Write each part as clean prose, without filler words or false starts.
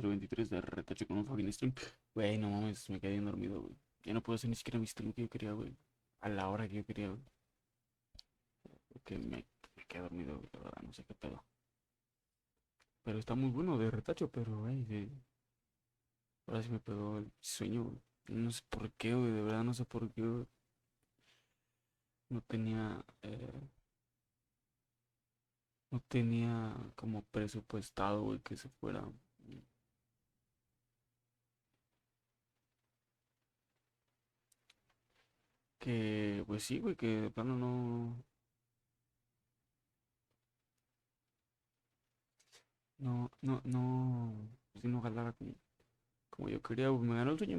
23 de retacho con un fucking stream. Güey, no mames, me quedé bien dormido, güey. Ya no puedo hacer ni siquiera mi stream que yo quería, güey. A la hora que yo quería, güey. Porque me quedé dormido, güey, la verdad, no sé qué pedo. Pero está muy bueno de retacho, pero, güey, ahora sí me pegó el sueño, güey. No sé por qué, güey, de verdad no sé por qué, güey. No tenía, no tenía como presupuestado, güey, que se fuera. Que, pues sí, güey, que de plano pues sí, no jalara como yo quería, güey. Me ganó el sueño,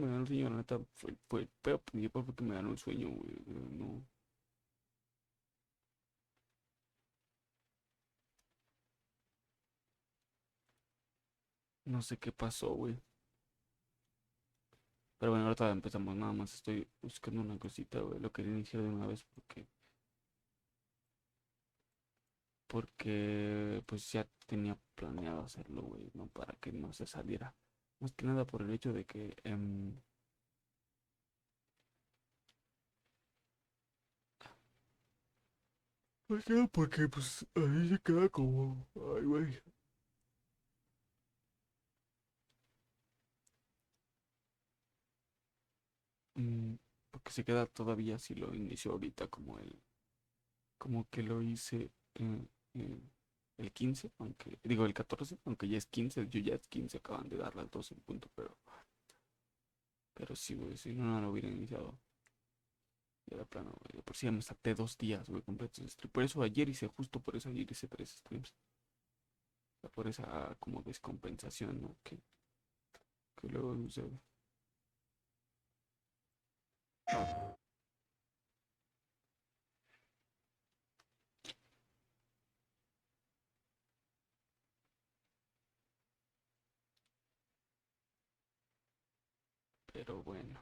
la neta, fue pero principal porque me ganó el sueño, güey. No, no sé qué pasó, güey. Pero bueno, ahorita empezamos, nada más estoy buscando una cosita, güey. Lo quería iniciar de una vez porque pues ya tenía planeado hacerlo, güey, ¿no? Para que no se saliera. Más que nada por el hecho de que, pues ya, porque pues ahí se queda como, ay, güey. Mm, Porque se queda todavía si lo inicio ahorita como que lo hice eh, el 15 aunque, digo el 14 aunque ya es 15 yo ya es 15 acaban de dar las 12 en punto, pero sí, güey, si no, no lo hubiera iniciado. Ya de plano, güey, de por si ya me salté 2 días, güey, completos de stream. Por eso ayer hice, justo por eso ayer hice 3 streams. O sea, por esa como descompensación, ¿no? Que luego sucede. Pero bueno,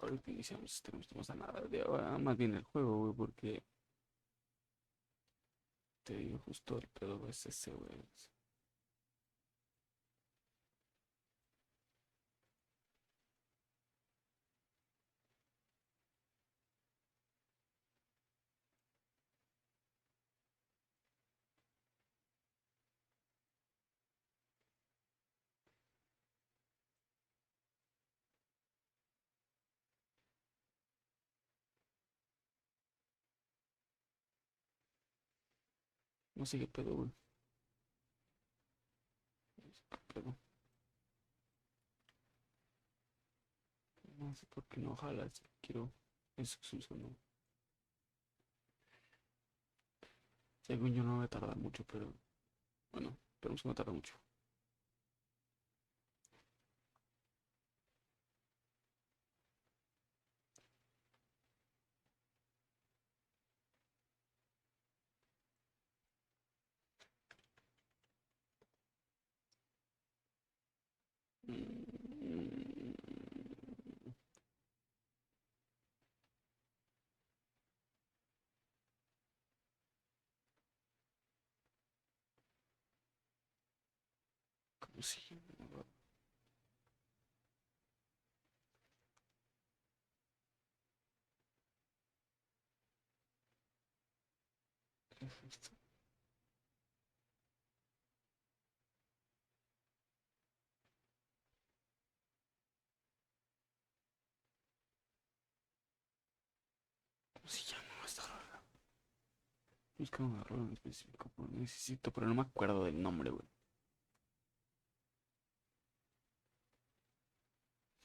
ahorita iniciamos streams, estamos a nada de ahora, más bien el juego, güey, porque te digo justo el pedo es ese, güey. No sé qué pedo, güey. No sé qué pedo. No sé por qué no jala. Si quiero. Eso no. Según yo no va a tardar mucho, pero bueno, esperemos que no tarde mucho. Mm, ¿Cómo se llama? ¿Cómo se llama esta rola? Busca una rola en específico, pero necesito, pero no me acuerdo del nombre, güey.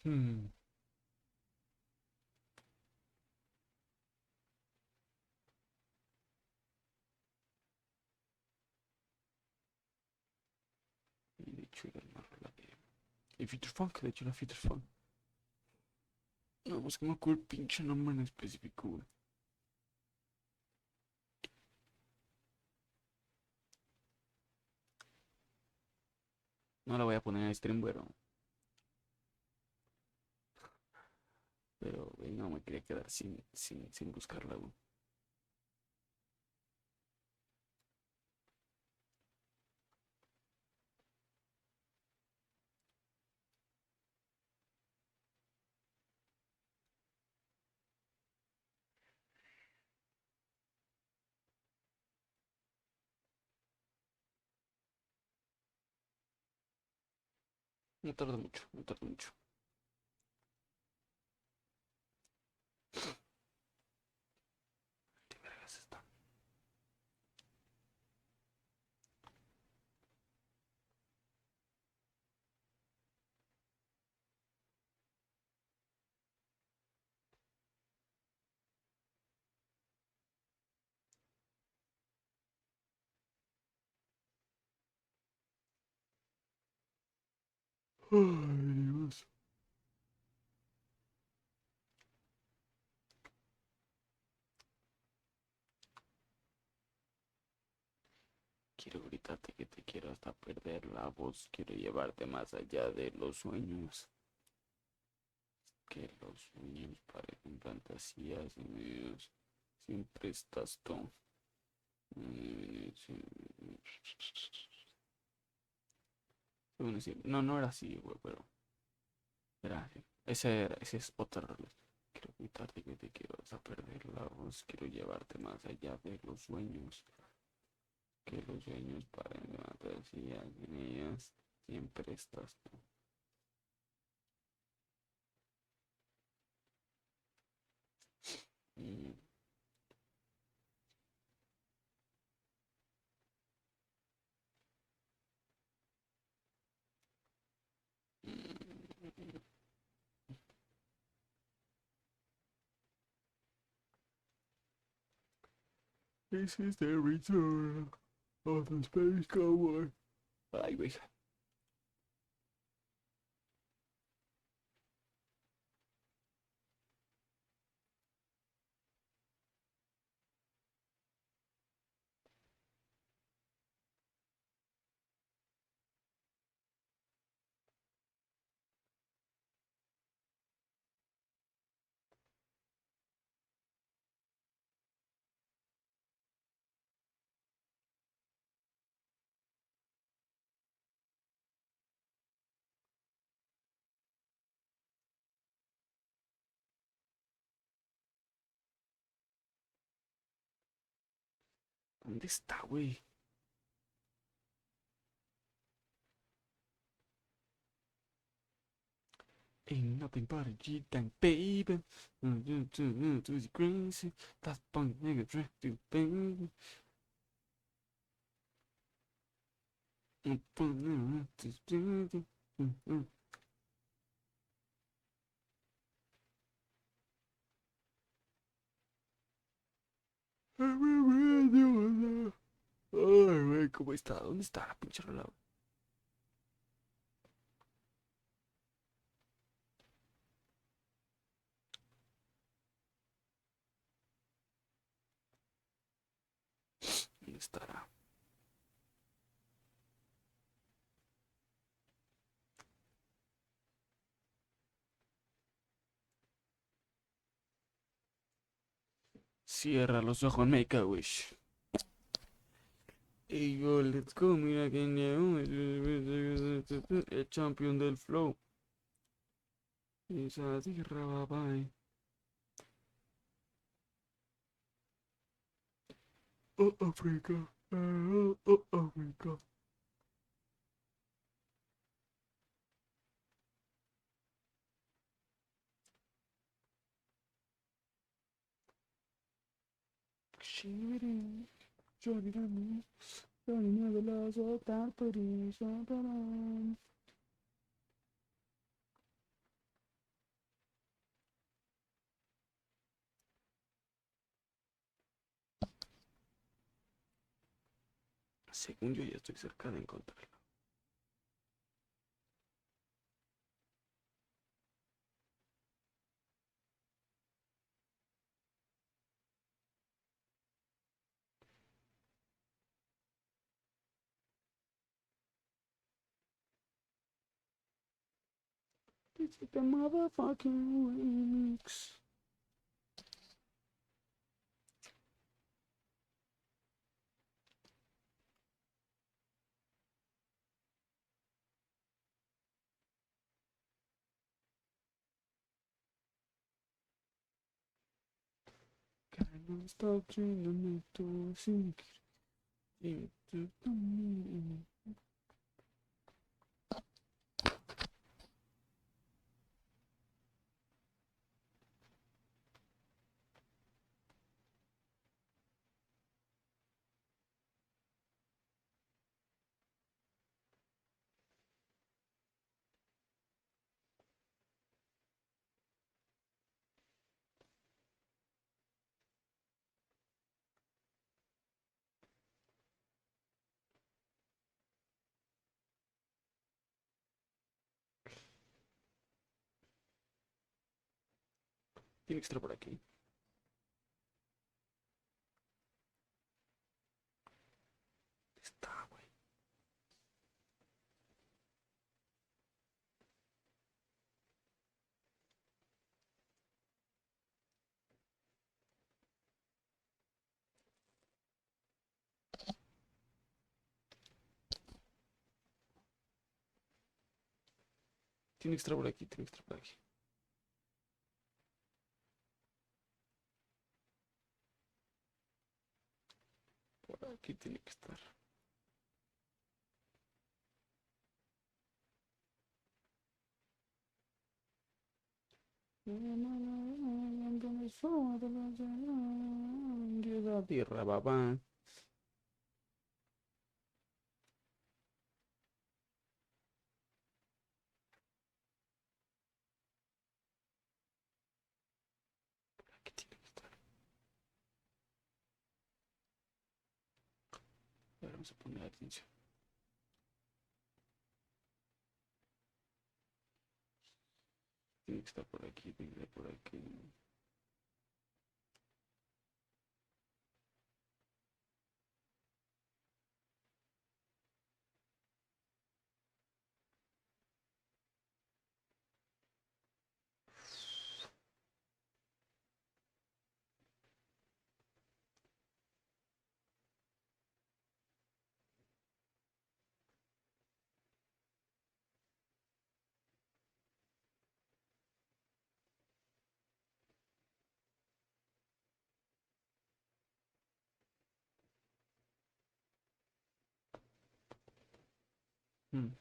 Hmm. Y de hecho era una rola de. Y Future Funk, de hecho era Future Funk. No, pues que me acuerdo el pinche nombre en específico, güey. No la voy a poner en stream, pero, güey, no me quería quedar sin buscarla, güey. No tarda mucho, no tarda mucho. ¿Qué vergas está? Ay, Dios. Quiero gritarte que te quiero hasta perder la voz. Quiero llevarte más allá de los sueños. Que los sueños parecen fantasías y medios. Siempre estás tú. No, no era así, güey, pero era así. Ese es otro rol. Quiero gritarte que te quiero hasta perder la voz. Quiero llevarte más allá de los sueños. Que los sueños parecen fantasías y medios. Siempre estás tú. Mm. This is the return of the space cowboy. Ay, güey. ¿Dónde está, güey? Ain't nothing but a G-Tank, baby. To the crazy. That's punk nigga dress to baby. Ay, güey, ¿cómo está? ¿Dónde está la pinche rola? ¿Dónde estará? Cierra los ojos, make a wish. Hey, yo, let's go, mira que el champion del flow. Esa tierra va, bye. Oh, África. Oh, oh, África. Shivering, Johnny Rami, Johnny never lost a tarpari, Shabaran. Según yo ya estoy cerca de encontrarlo. This is the motherfucking remix. Can't stop dreaming me to sink into the moon. Tiene que estar por aquí. Está, güey. Tiene que estar por aquí, tiene que estar por aquí. Por aquí tiene que estar. Llega tierra, papá. Aquí tiene que estar. A ver, vamos a poner atención. Tiene que estar por aquí, tiene que estar por aquí. Mm.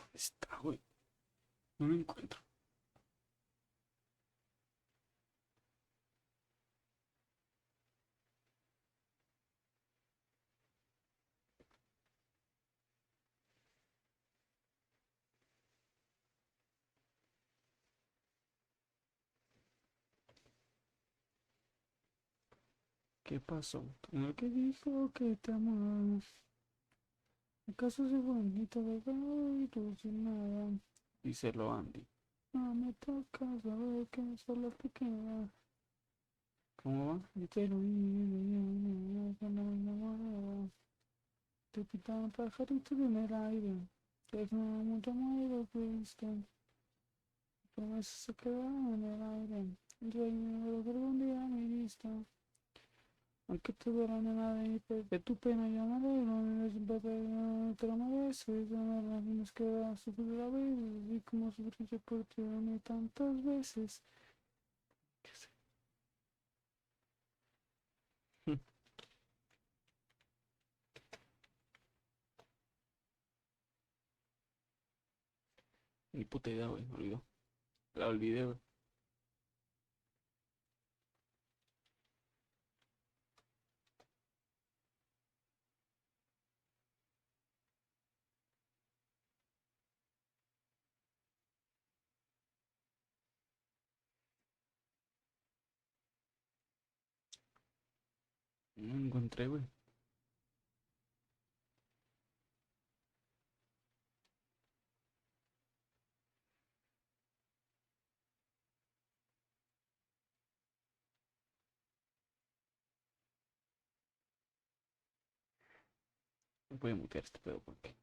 ¿Dónde está, güey? No lo encuentro. ¿Qué pasó? Uno que dijo que te amaba. ¿Acaso se bonito, bebé? Y tú sin nada. Díselo, Andy. No me toca saber que solo te queda. ¿Cómo va? Yo te lo dije, cuando me enamoraba. Te pitaban pajaritos en el aire. Te sonaba mucho amor y lo fuiste. Promesas se quedaron en el aire. El sueño de lo que algún día me diste. Aunque te duela nada de tu pena yo me alegro, no es un te lo mereces, no me tienes que dar sufrir a veces, y como sufrí yo por ti ni tantas veces. ¿Qué sé? Ni puta idea, güey, me olvidó. La olvidé, güey. No la encontré, güey. Voy a mutear este pedo porque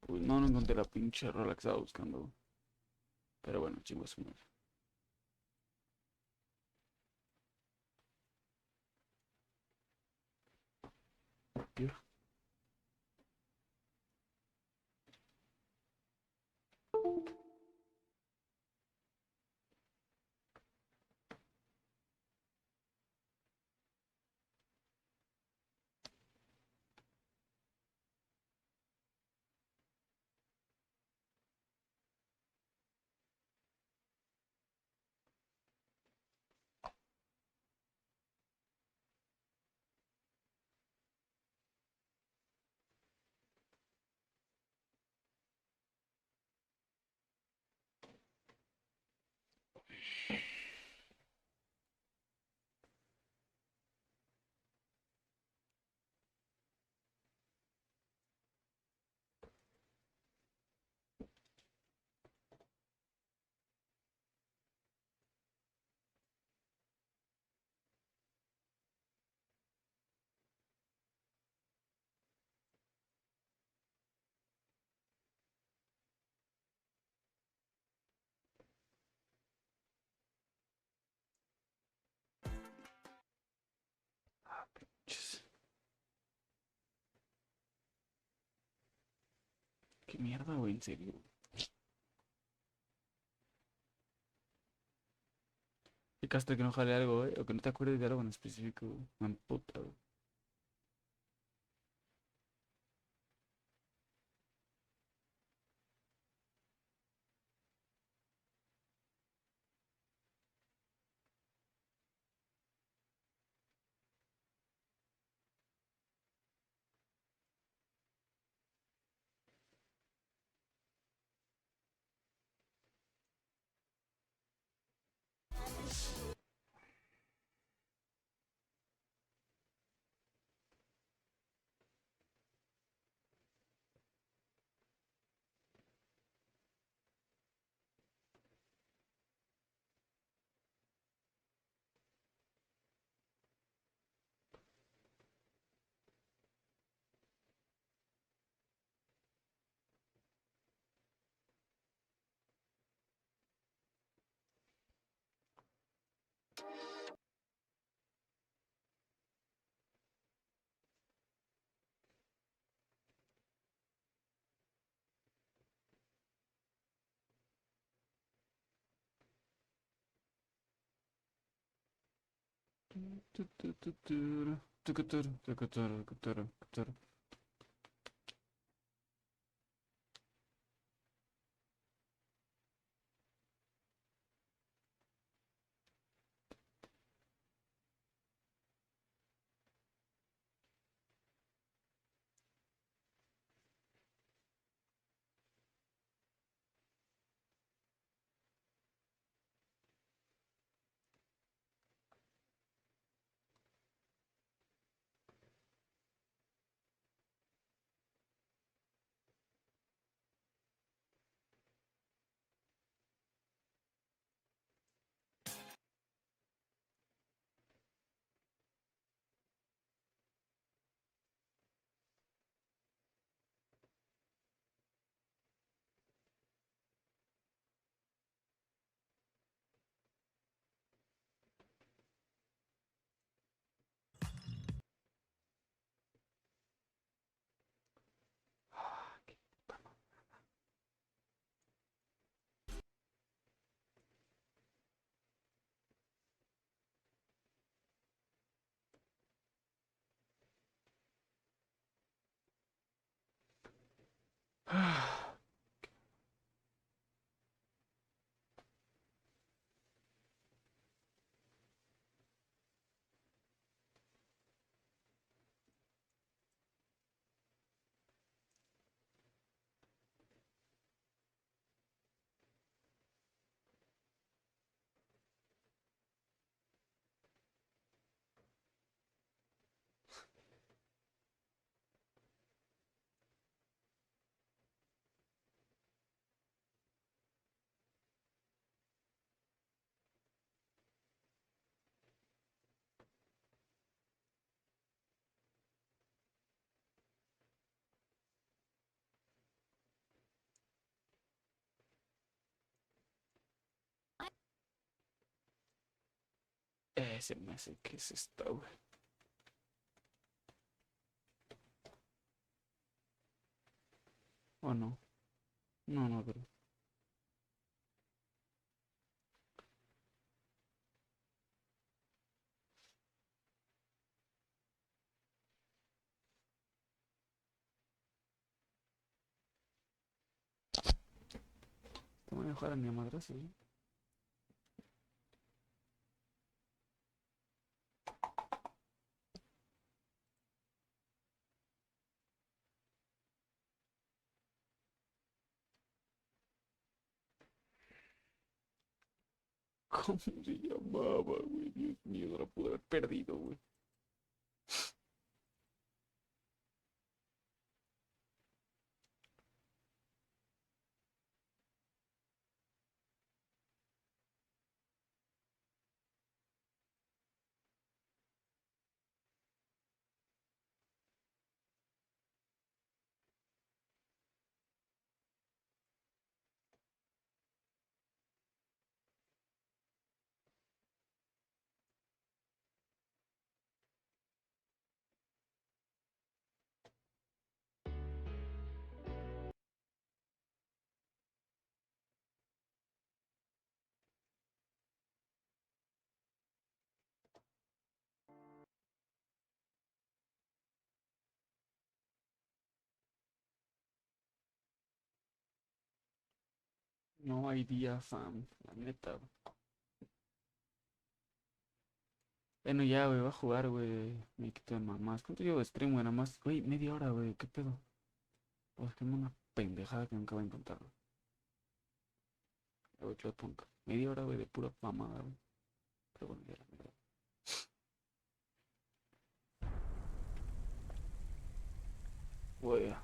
Uy, no, no encontré la pinche rola que estaba buscando. Pero bueno, chingo su madre. Ya. Chis. ¿Qué mierda, güey? ¿En serio? ¿Qué castre que no jale algo, güey? O que no te acuerdes de algo en específico, güey. Me emputa, güey. Se me hace que es esta, güey. ¿O no? No, no, pero. Te voy a dejar a mi madrazo, ¿sí? ¿Cómo se llamaba, güey? Dios mío, no la pude haber perdido, güey. No hay día, fam. La neta, güey. Bueno, ya, güey, va a jugar, güey. Me quito de mamás. ¿Cuánto llevo de stream, güey? Nada más, güey, media hora, güey. ¿Qué pedo? Pues que una pendejada que nunca voy a encontrar, güey. Ya, güey, Cloudpunk. Media hora, güey, de pura mamada, güey. Pero bueno, ya la mierda. Voy a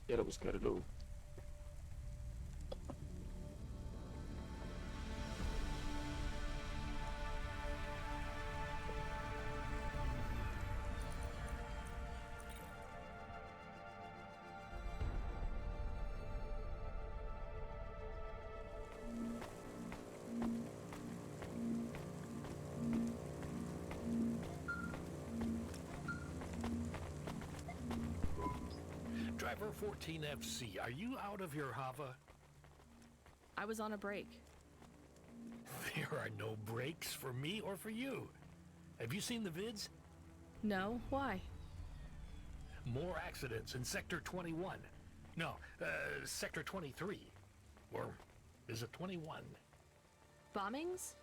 ir a buscarlo. Driver 14FC, are you out of your Hava? I was on a break. There are no breaks for me or for you. Have you seen the vids? No? Why? More accidents in Sector 21. No, Sector 23. Or is it 21? Bombings?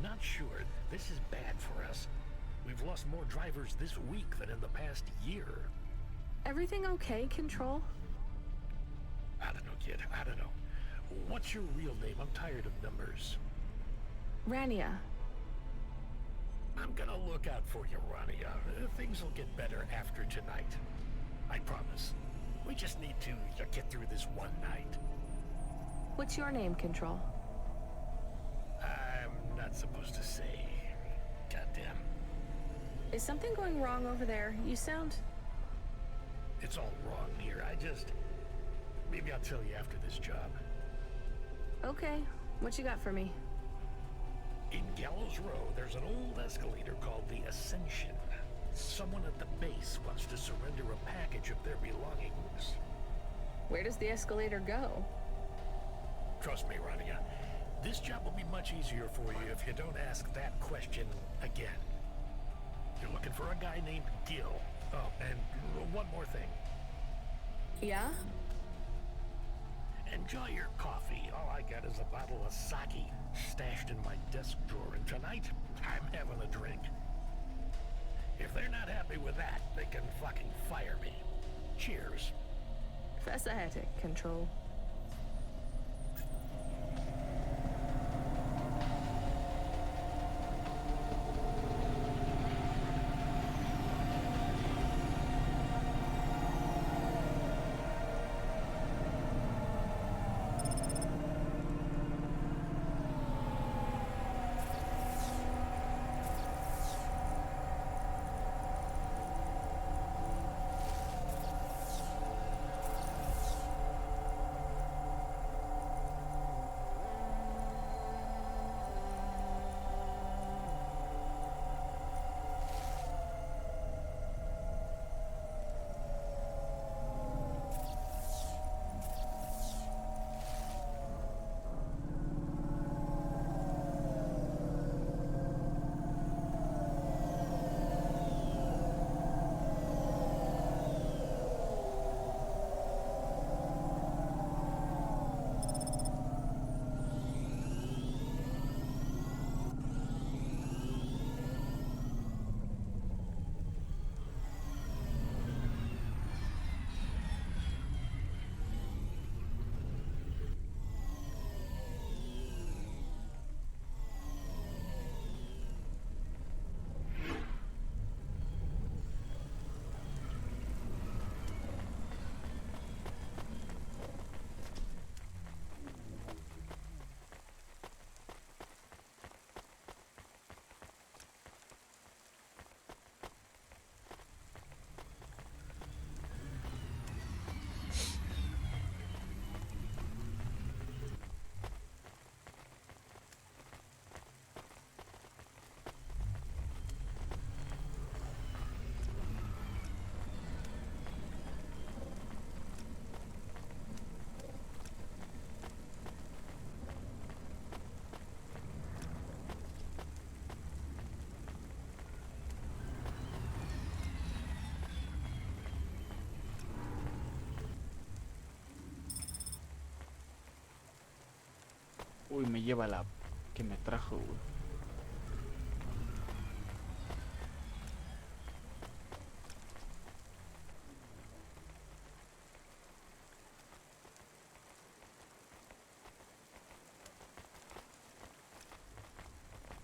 Not sure. This is bad for us. We've lost more drivers this week than in the past year. Everything okay, Control? I don't know, kid. I don't know. What's your real name? I'm tired of numbers. Rania. I'm gonna look out for you, Rania. Things will get better after tonight. I promise. We just need to get through this one night. What's your name, Control? I'm not supposed to say. Goddamn. Is something going wrong over there? You sound... It's all wrong here. Maybe I'll tell you after this job. Okay. What you got for me? In Gallows Row, there's an old escalator called the Ascension. Someone at the base wants to surrender a package of their belongings. Where does the escalator go? Trust me, Rania. This job will be much easier for you if you don't ask that question again. You're looking for a guy named Gil. Oh, and one more thing. Yeah? Enjoy your coffee. All I got is a bottle of sake stashed in my desk drawer, and tonight, I'm having a drink. If they're not happy with that, they can fucking fire me. Cheers. Fasciatic, Control. Uy, me lleva la que me trajo, güey.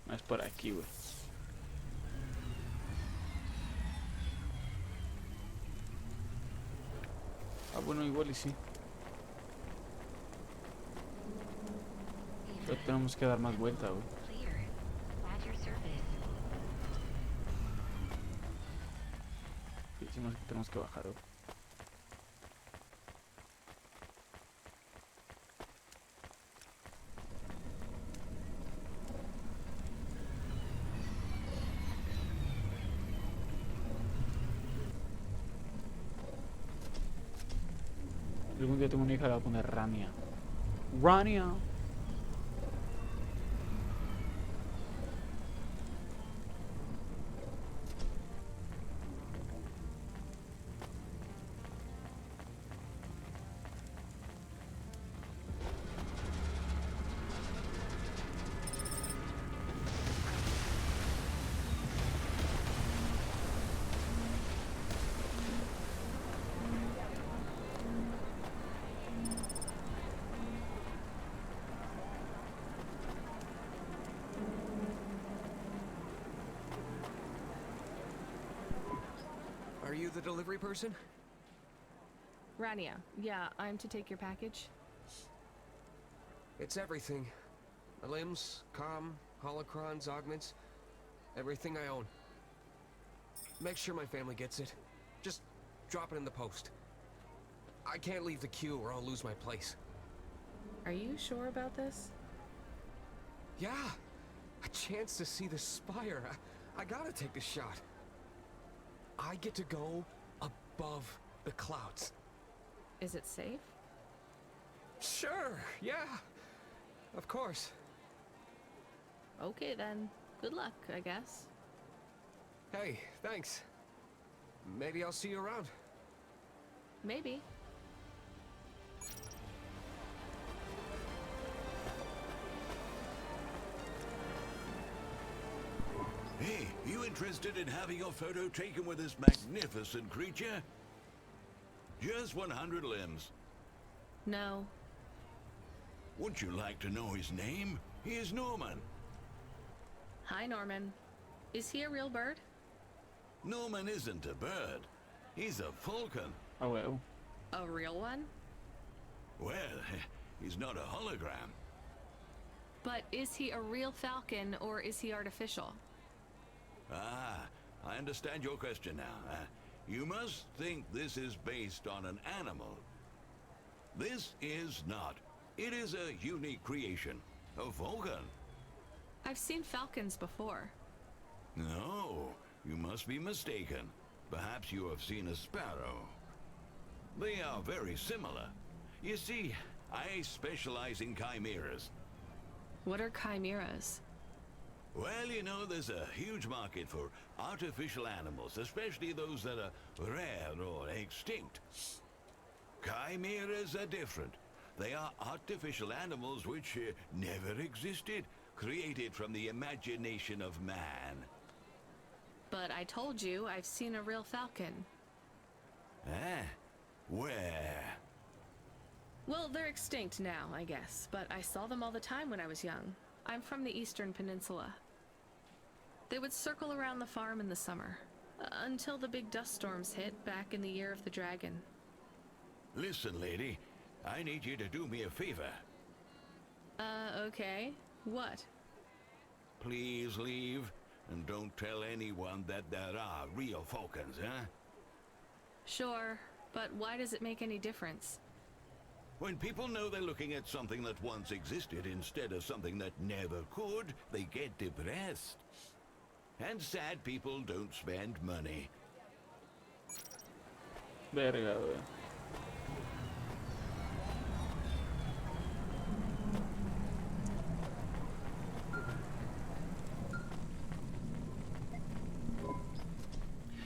No es por aquí, güey. Ah, bueno, igual y sí. Pero tenemos que dar más vuelta, güey. Decimos que tenemos que bajar, güey. Algún día tengo una hija, le voy a poner Rania. Rania. Are you the delivery person? Rania, yeah, I'm to take your package. It's everything. My limbs, comm, holocrons, augments, everything I own. Make sure my family gets it. Just drop it in the post. I can't leave the queue or I'll lose my place. Are you sure about this? Yeah, a chance to see the spire. I gotta take a shot. I get to go above the clouds. Is it safe? Sure, yeah. Of course. Okay then. Good luck, I guess. Hey, thanks. Maybe I'll see you around. Maybe. Hey, you interested in having your photo taken with this magnificent creature? Just 100 limbs. No. Would you like to know his name? He is Norman. Hi, Norman. Is he a real bird? Norman isn't a bird. He's a falcon. Ah, well. A real one? Well, he's not a hologram. But is he a real falcon or is he artificial? Ah, I understand your question now. You must think this is based on an animal. This is not. It is a unique creation. A falcon. I've seen falcons before. No, you must be mistaken. Perhaps you have seen a sparrow. They are very similar. You see, I specialize in chimeras. What are chimeras? Well, you know, there's a huge market for artificial animals, especially those that are rare or extinct. Chimeras are different. They are artificial animals which never existed, created from the imagination of man. But I told you I've seen a real falcon. Ah, where? Well, they're extinct now, I guess, but I saw them all the time when I was young. I'm from the Eastern Peninsula. They would circle around the farm in the summer, until the big dust storms hit back in the year of the dragon. Listen, lady, I need you to do me a favor. Okay. What? Please leave, and don't tell anyone that there are real falcons, huh? Sure, but why does it make any difference? When people know they're looking at something that once existed instead of something that never could, they get depressed. And sad people don't spend money. Verga, güey.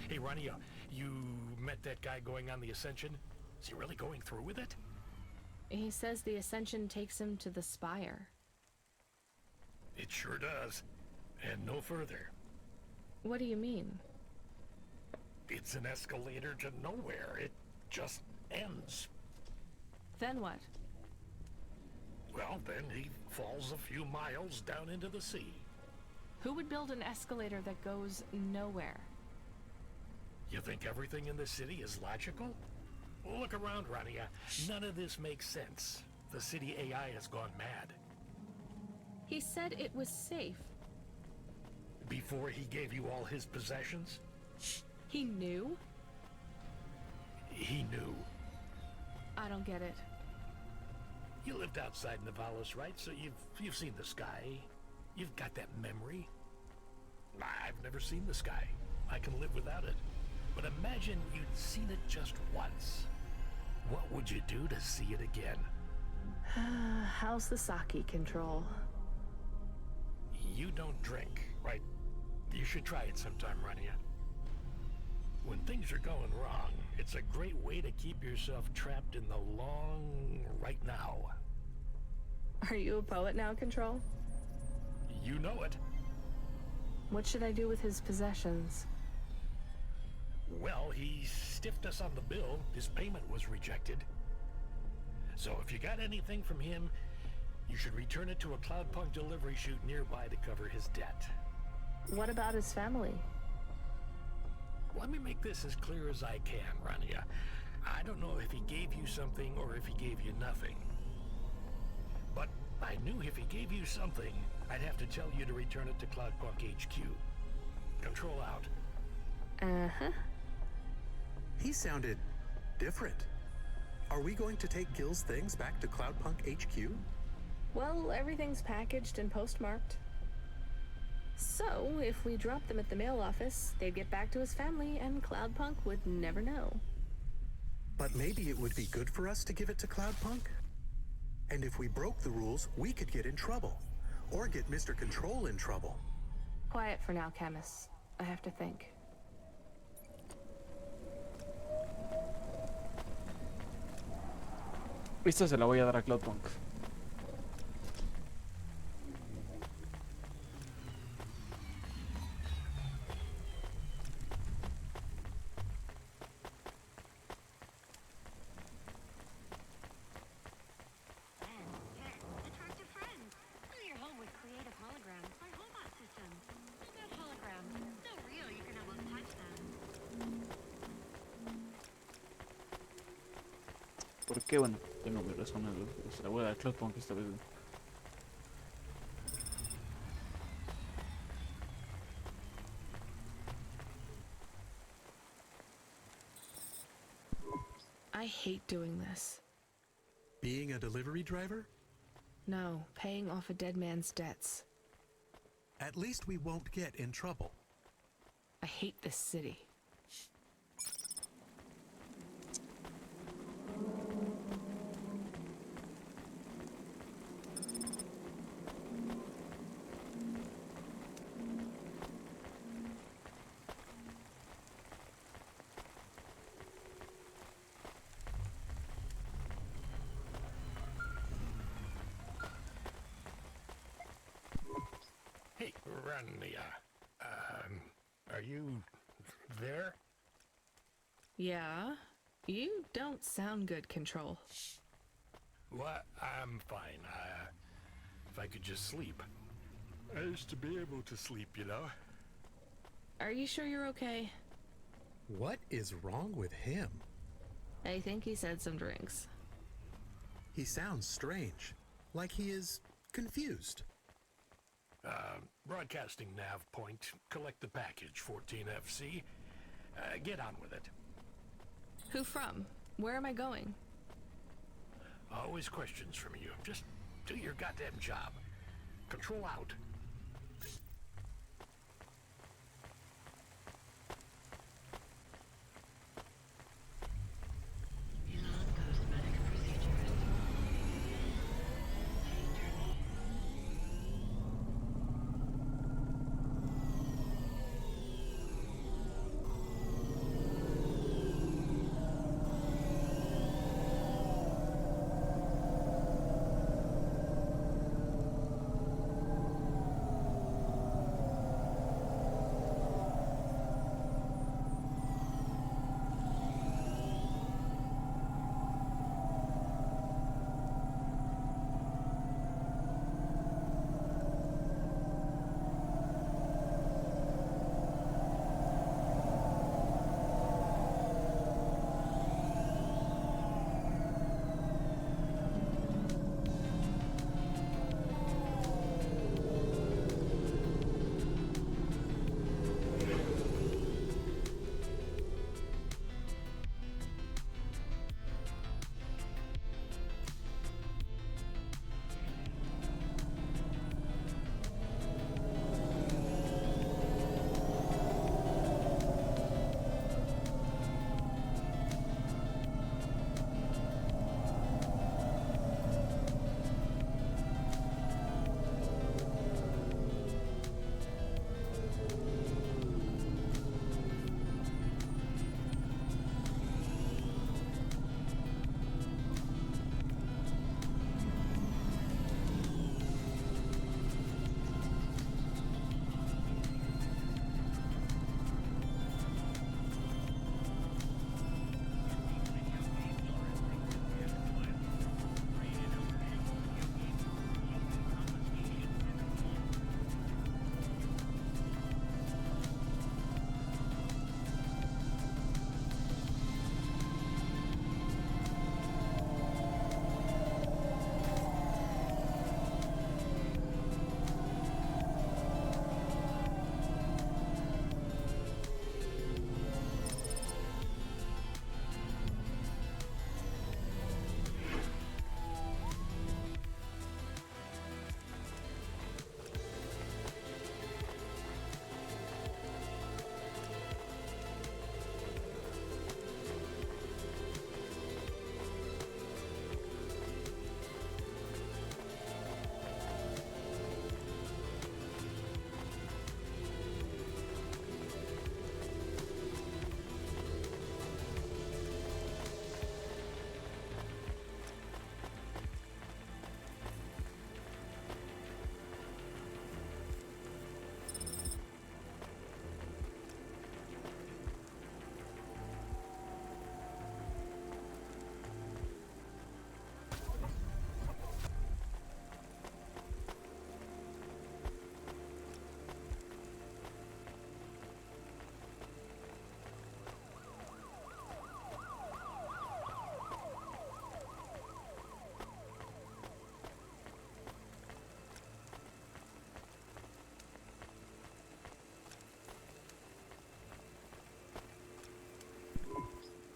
Hey, Ronnie, you met that guy going on the Ascension? Is he really going through with it? He says the Ascension takes him to the Spire. It sure does. And no further. What do you mean? It's an escalator to nowhere. It just ends. Then what? Well, then he falls a few miles down into the sea. Who would build an escalator that goes nowhere? You think everything in the city is logical? Look around, Rania. None of this makes sense. The city AI has gone mad. He said it was safe. Before he gave you all his possessions, He knew? he knew. I don't get it. You lived outside Navalis, right? So you've seen the sky. You've got that memory. I've never seen the sky. I can live without it. But imagine you'd seen it just once. What would you do to see it again? How's the sake control? You don't drink, right? You should try it sometime, Rania. When things are going wrong, it's a great way to keep yourself trapped in the long right now. Are you a poet now, Control? You know it. What should I do with his possessions? Well, he stiffed us on the bill. His payment was rejected. So if you got anything from him, you should return it to a Cloudpunk delivery chute nearby to cover his debt. What about his family? Let me make this as clear as I can, Rania. I don't know if he gave you something or if he gave you nothing. But I knew if he gave you something, I'd have to tell you to return it to Cloudpunk HQ. Control out. Uh-huh. He sounded different. Are we going to take Gil's things back to Cloudpunk HQ? Well, everything's packaged and postmarked. So, if we dropped them at the mail office, they'd get back to his family and Cloudpunk would never know. But maybe it would be good for us to give it to Cloudpunk? And if we broke the rules, we could get in trouble. Or get Mr. Control in trouble. Quiet for now, Camus. I have to think. Esta se la voy a dar a Cloudpunk. Porque bueno, tengo mis razones. Se la voy a dar a Cloudpunk esta vez. I hate doing this. Being a delivery driver? No, paying off a dead man's debts. At least we won't get in trouble. I hate this city. Hey, Rania. Are you there? Yeah? You don't sound good, Control. What? I'm fine. If I could just sleep. I used to be able to sleep, you know? Are you sure you're okay? What is wrong with him? I think he said some drinks. He sounds strange. Like he is confused. Broadcasting nav point. Collect the package, 14FC. Get on with it. Who from? Where am I going? Always questions from you. Just do your goddamn job. Control out.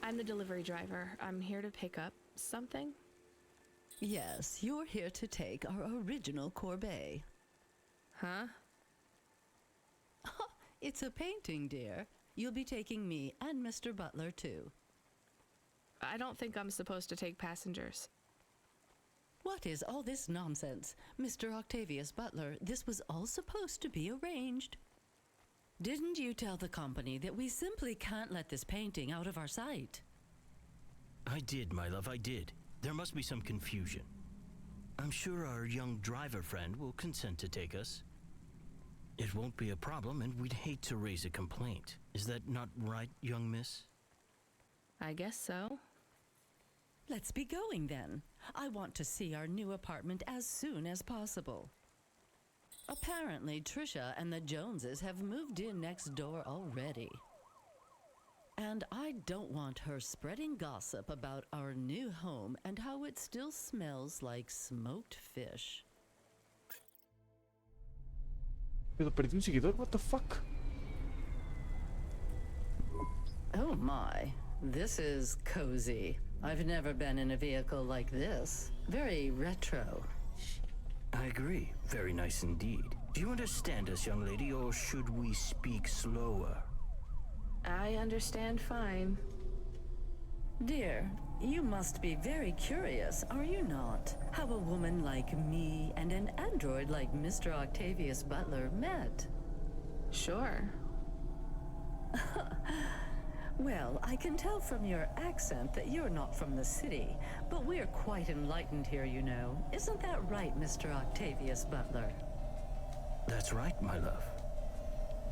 I'm the delivery driver. I'm here to pick up something. Yes, you're here to take our original corbeille. Huh? It's a painting, dear. You'll be taking me and Mr. Butler, too. I don't think I'm supposed to take passengers. What is all this nonsense? Mr. Octavius Butler, this was all supposed to be arranged. Didn't you tell the company that we simply can't let this painting out of our sight? I did, my love, I did. There must be some confusion. I'm sure our young driver friend will consent to take us. It won't be a problem, and we'd hate to raise a complaint. Is that not right, young miss? I guess so. Let's be going then. I want to see our new apartment as soon as possible. Apparently, Trisha and the Joneses have moved in next door already. And I don't want her spreading gossip about our new home and how it still smells like smoked fish. Pero perdí un seguidor, what the fuck? Oh my, this is cozy. I've never been in a vehicle like this. Very retro. I agree. Very nice indeed. Do you understand us, young lady, or should we speak slower? I understand fine. Dear, you must be very curious, are you not? How a woman like me and an android like Mr. Octavius Butler met. Sure. Well, I can tell from your accent that you're not from the city, but we're quite enlightened here, you know. Isn't that right, Mr. Octavius Butler? That's right, my love.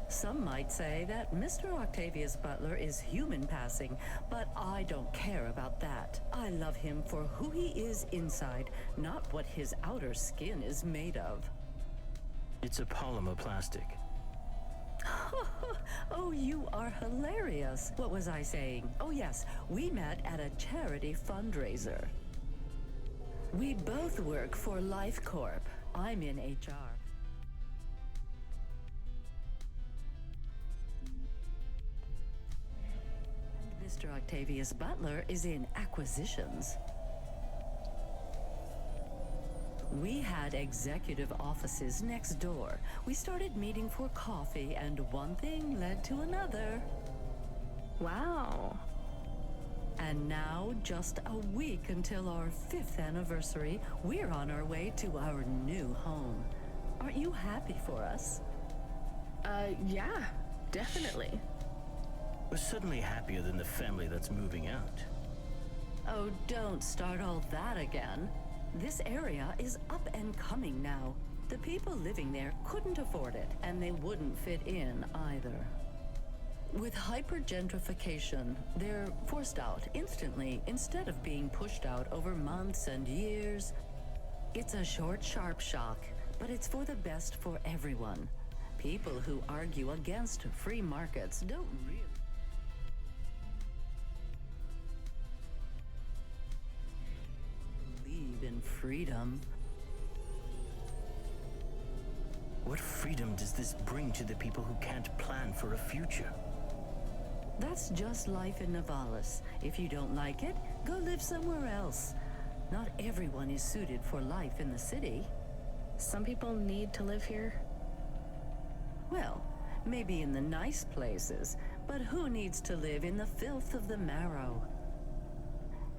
Some might say that Mr. Octavius Butler is human passing, but I don't care about that. I love him for who he is inside, not what his outer skin is made of. It's a polymer plastic. Oh, you are hilarious. What was I saying? Oh, yes, we met at a charity fundraiser. We both work for Life Corp. I'm in HR. And Mr. Octavius Butler is in acquisitions. We had executive offices next door. We started meeting for coffee, and one thing led to another. Wow. And now, just a week until our 5th anniversary, we're on our way to our new home. Aren't you happy for us? Yeah, definitely. We're suddenly happier than the family that's moving out. Oh, don't start all that again. This area is up and coming now. The people living there couldn't afford it, and they wouldn't fit in either. With hypergentrification, they're forced out instantly instead of being pushed out over months and years. It's a short, sharp shock, but it's for the best for everyone. People who argue against free markets don't really believe in freedom. What freedom does this bring to the people who can't plan for a future? That's just life in Navalis. If you don't like it, go live somewhere else. Not everyone is suited for life in the city. Some people need to live here. Well, maybe in the nice places, but who needs to live in the filth of the marrow?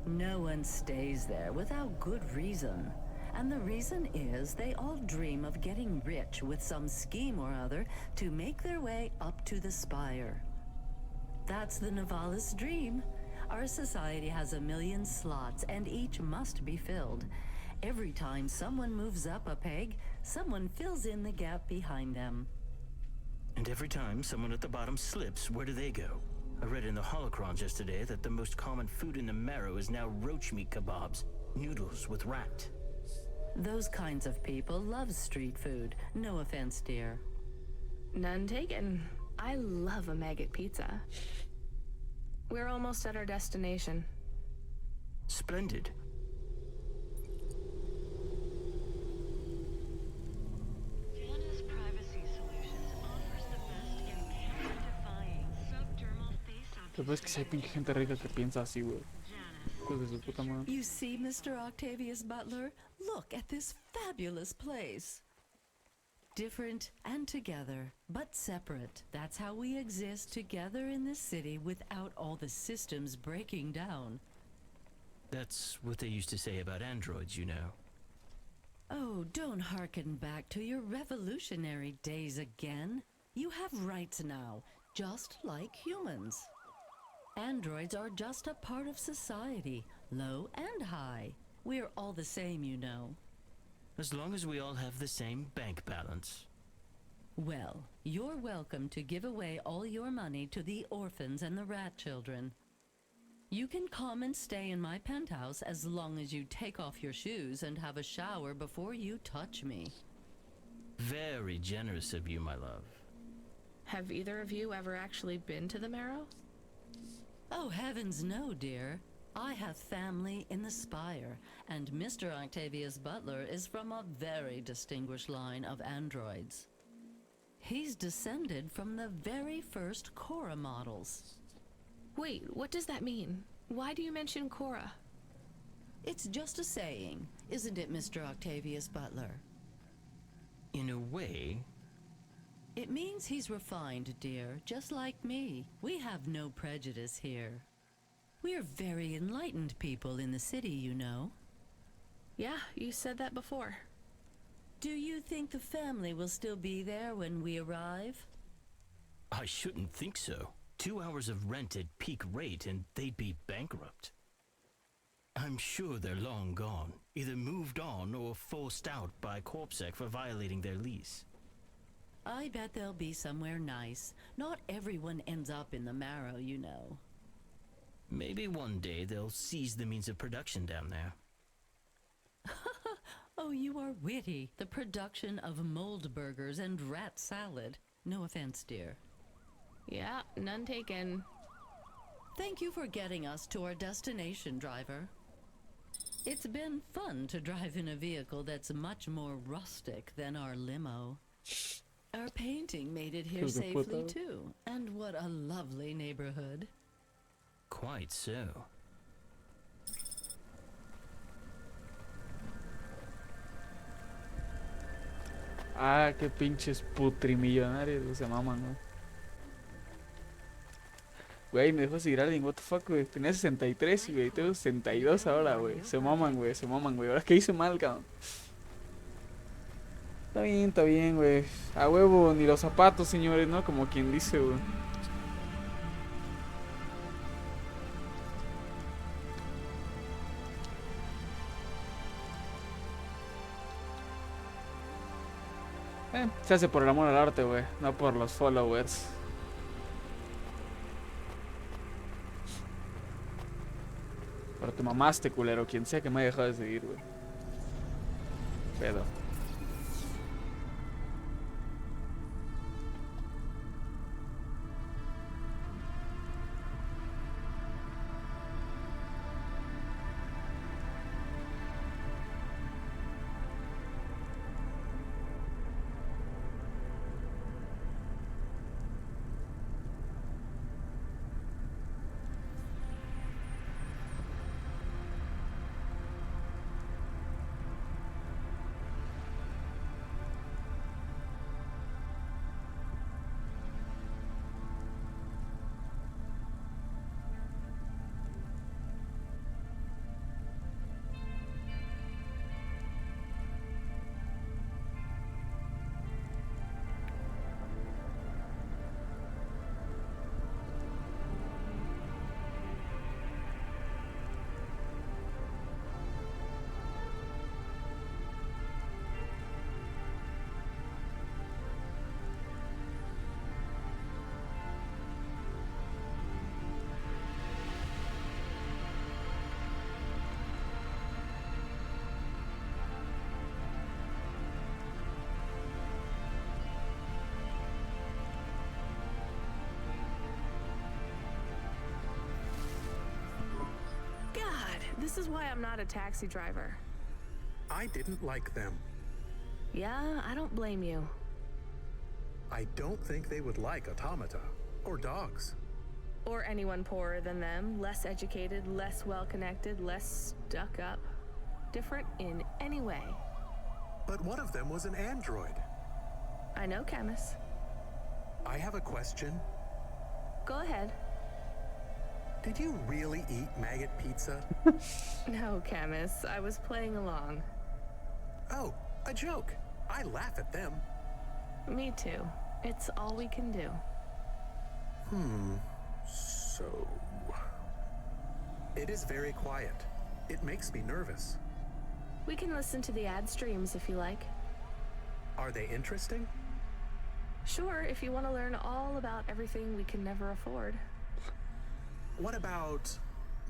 No one stays there without good reason. And the reason is they all dream of getting rich with some scheme or other to make their way up to the spire. That's the Navalis dream. Our society has 1 million slots, and each must be filled. Every time someone moves up a peg, someone fills in the gap behind them. And every time someone at the bottom slips, where do they go? I read in the holocrons yesterday that the most common food in the marrow is now roach meat kebabs, noodles with rat. Those kinds of people love street food. No offense, dear. None taken. I love a maggot pizza. We're almost at our destination. Splendid. Janus Privacy Solutions offers the best in cancer-defying subdermal face Lo peor es que si hay pinche gente rica que piensa así, güey. Hijos de su puta madre. You see, Mr. Octavius Butler? Look at this fabulous place. Different and together, but separate. That's how we exist together in this city without all the systems breaking down. That's what they used to say about androids, you know. Oh, don't hearken back to your revolutionary days again. You have rights now, just like humans. Androids are just a part of society, low and high. We're all the same, you know. As long as we all have the same bank balance. Well, you're welcome to give away all your money to the orphans and the rat children. You can come and stay in my penthouse as long as you take off your shoes and have a shower before you touch me. Very generous of you, my love. Have either of you ever actually been to the Marrow? Oh, heavens no, dear. I have family in the Spire, and Mr. Octavius Butler is from a very distinguished line of androids. He's descended from the very first Cora models. Wait, what does that mean? Why do you mention Cora? It's just a saying, isn't it, Mr. Octavius Butler? In a way, It means he's refined, dear, just like me. We have no prejudice here. We're very enlightened people in the city, you know. Yeah, you said that before. Do you think the family will still be there when we arrive? I shouldn't think so. 2 hours of rent at peak rate and they'd be bankrupt. I'm sure they're long gone, either moved on or forced out by Corpsec for violating their lease. I bet they'll be somewhere nice. Not everyone ends up in the Marrow, you know. Maybe one day they'll seize the means of production down there. Oh, you are witty. The production of mold burgers and rat salad. No offense, dear. Yeah, none taken. Thank you for getting us to our destination, driver. It's been fun to drive in a vehicle that's much more rustic than our limo. Our painting made it here Hijos de safely puta. too. And what a lovely neighborhood. Quite so. Ah, qué pinches putrimillonarios, güey, se maman, güey. Güey, me dejó seguir alguien, what the fuck, güey. Tenía 63 y, güey, tengo 62 ahora, güey. Se maman, güey, se maman, güey. Ahora que hice mal, cabrón. Está bien, güey. A huevo, ni los zapatos, señores, ¿no? Como quien dice, güey. Se hace por el amor al arte, güey. No por los followers. Pero te mamaste, culero. Quien sea que me haya dejado de seguir, güey. Pedo. This is why I'm not a taxi driver. I didn't like them. Yeah, I don't blame you. I don't think they would like automata or dogs. Or anyone poorer than them, less educated, less well-connected, less stuck up. Different in any way. But one of them was an android. I know, Camus. I have a question. Go ahead. Did you really eat maggot pizza? No, Camus. I was playing along. Oh, a joke. I laugh at them. Me too. It's all we can do. So... It is very quiet. It makes me nervous. We can listen to the ad streams if you like. Are they interesting? Sure, if you want to learn all about everything we can never afford. What about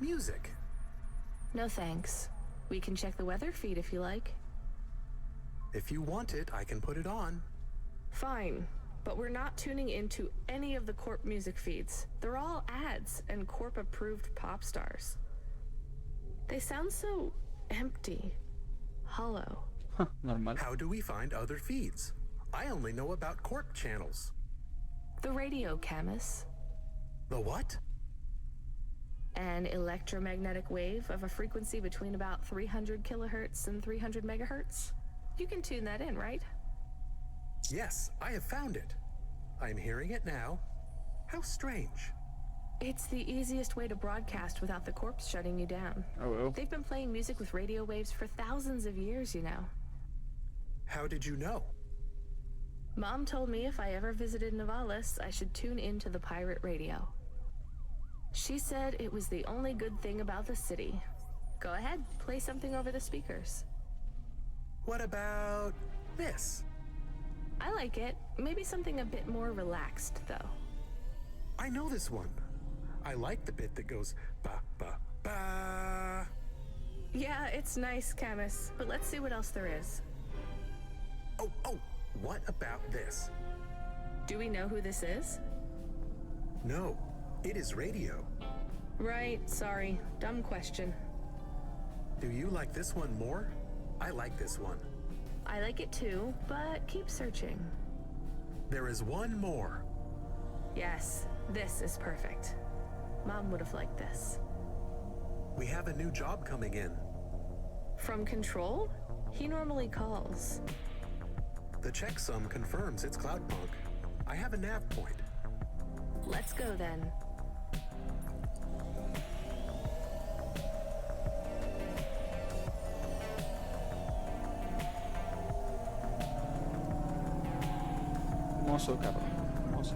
music? No thanks. We can check the weather feed if you like. If you want it, I can put it on. Fine, but we're not tuning into any of the Corp music feeds. They're all ads and Corp-approved pop stars. They sound so empty, hollow. Normal. How do we find other feeds? I only know about Corp channels. The radio, Camus. The what? An electromagnetic wave of a frequency between about 300 kilohertz and 300 megahertz. You can tune that in, right? Yes, I have found it. I'm hearing it now. How strange. It's the easiest way to broadcast without the corpse shutting you down. Oh, well. They've been playing music with radio waves for thousands of years, you know. How did you know? Mom told me if I ever visited Novalis, I should tune into the pirate radio. She said it was the only good thing about the city. Go ahead, play something over the speakers. What about this? I like it. Maybe something a bit more relaxed, though. I know this one. I like the bit that goes ba ba ba. Yeah, it's nice, Camus, but let's see what else there is. Oh, what about this? Do we know who this is? No, it is radio. Right, sorry. Dumb question. Do you like this one more? I like this one. I like it too, but keep searching. There is one more. Yes, this is perfect. Mom would have liked this. We have a new job coming in. From Control? He normally calls. The checksum confirms it's Cloudpunk. I have a nav point. Let's go then. Mozo, cabrón. Mozo.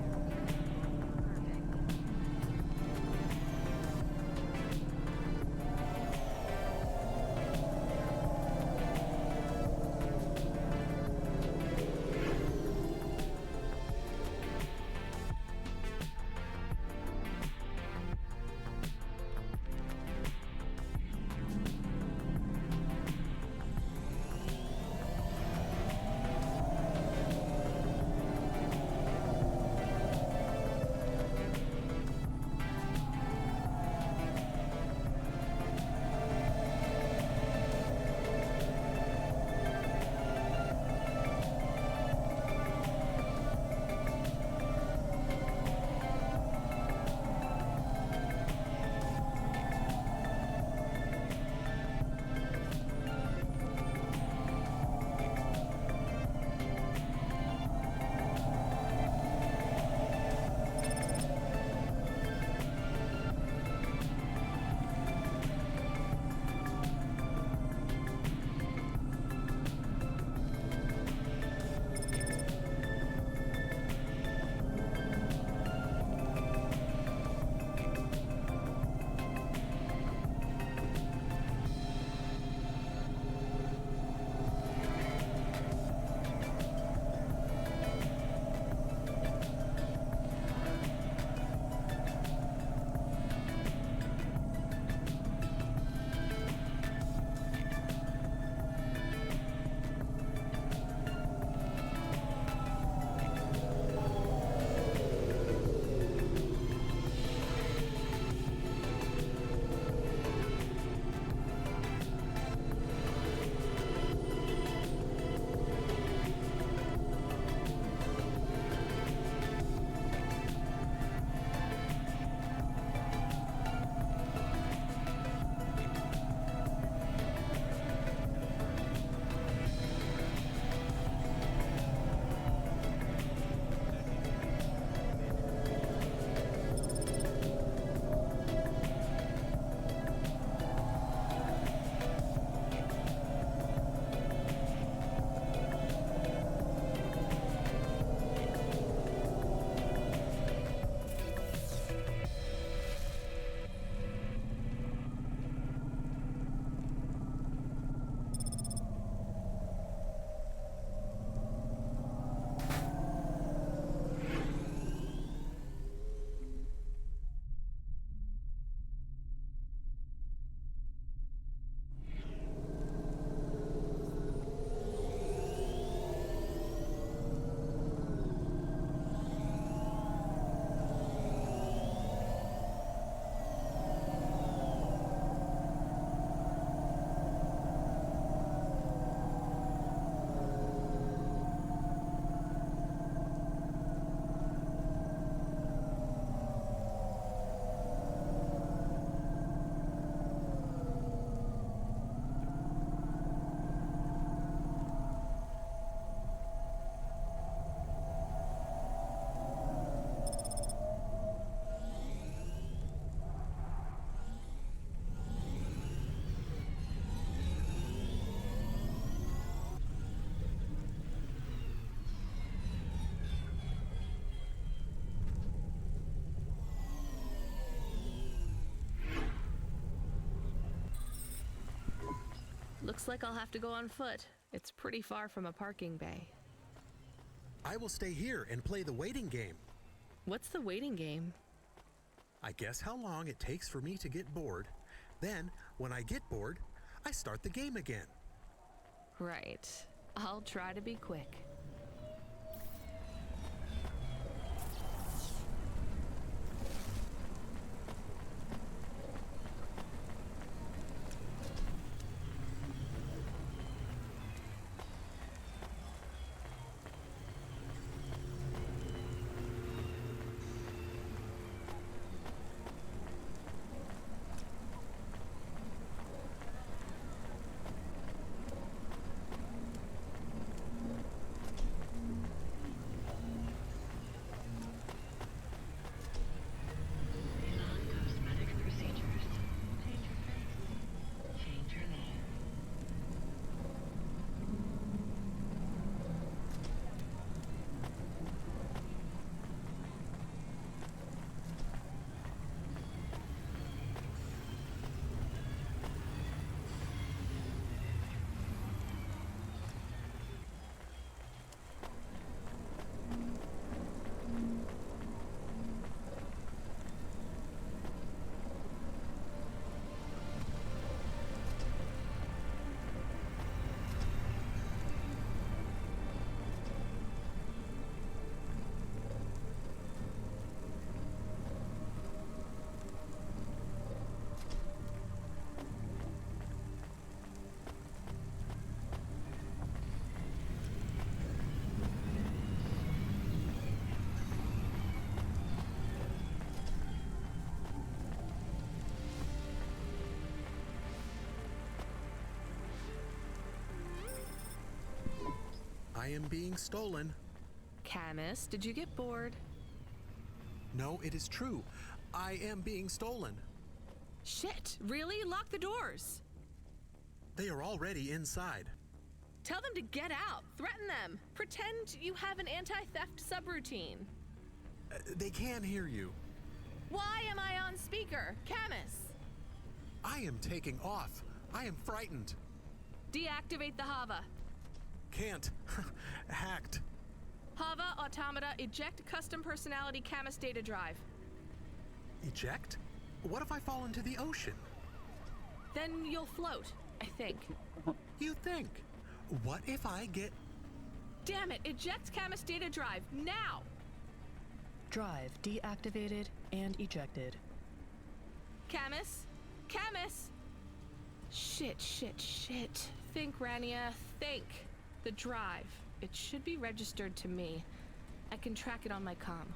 Looks like I'll have to go on foot. It's pretty far from a parking bay. I will stay here and play the waiting game. What's the waiting game? I guess how long it takes for me to get bored. Then, when I get bored, I start the game again. Right. I'll try to be quick. Cosmetic procedures. Change your face. Change your name. I am being stolen. Camus, did you get bored? No, it is true. I am being stolen. Shit, really? Lock the doors. They are already inside. Tell them to get out. Threaten them. Pretend you have an anti-theft subroutine. They can hear you. Why am I on speaker? Camus! I am taking off. I am frightened. Deactivate the Hava. Can't. Hacked. Hava Automata eject custom personality Camus data drive. Eject? What if I fall into the ocean? Then you'll float, I think. You think? What if I get... Damn it, eject Camus data drive, now! Drive deactivated and ejected. Camus? Camus! Shit. Think, Rania, think. The drive. It should be registered to me. I can track it on my comm.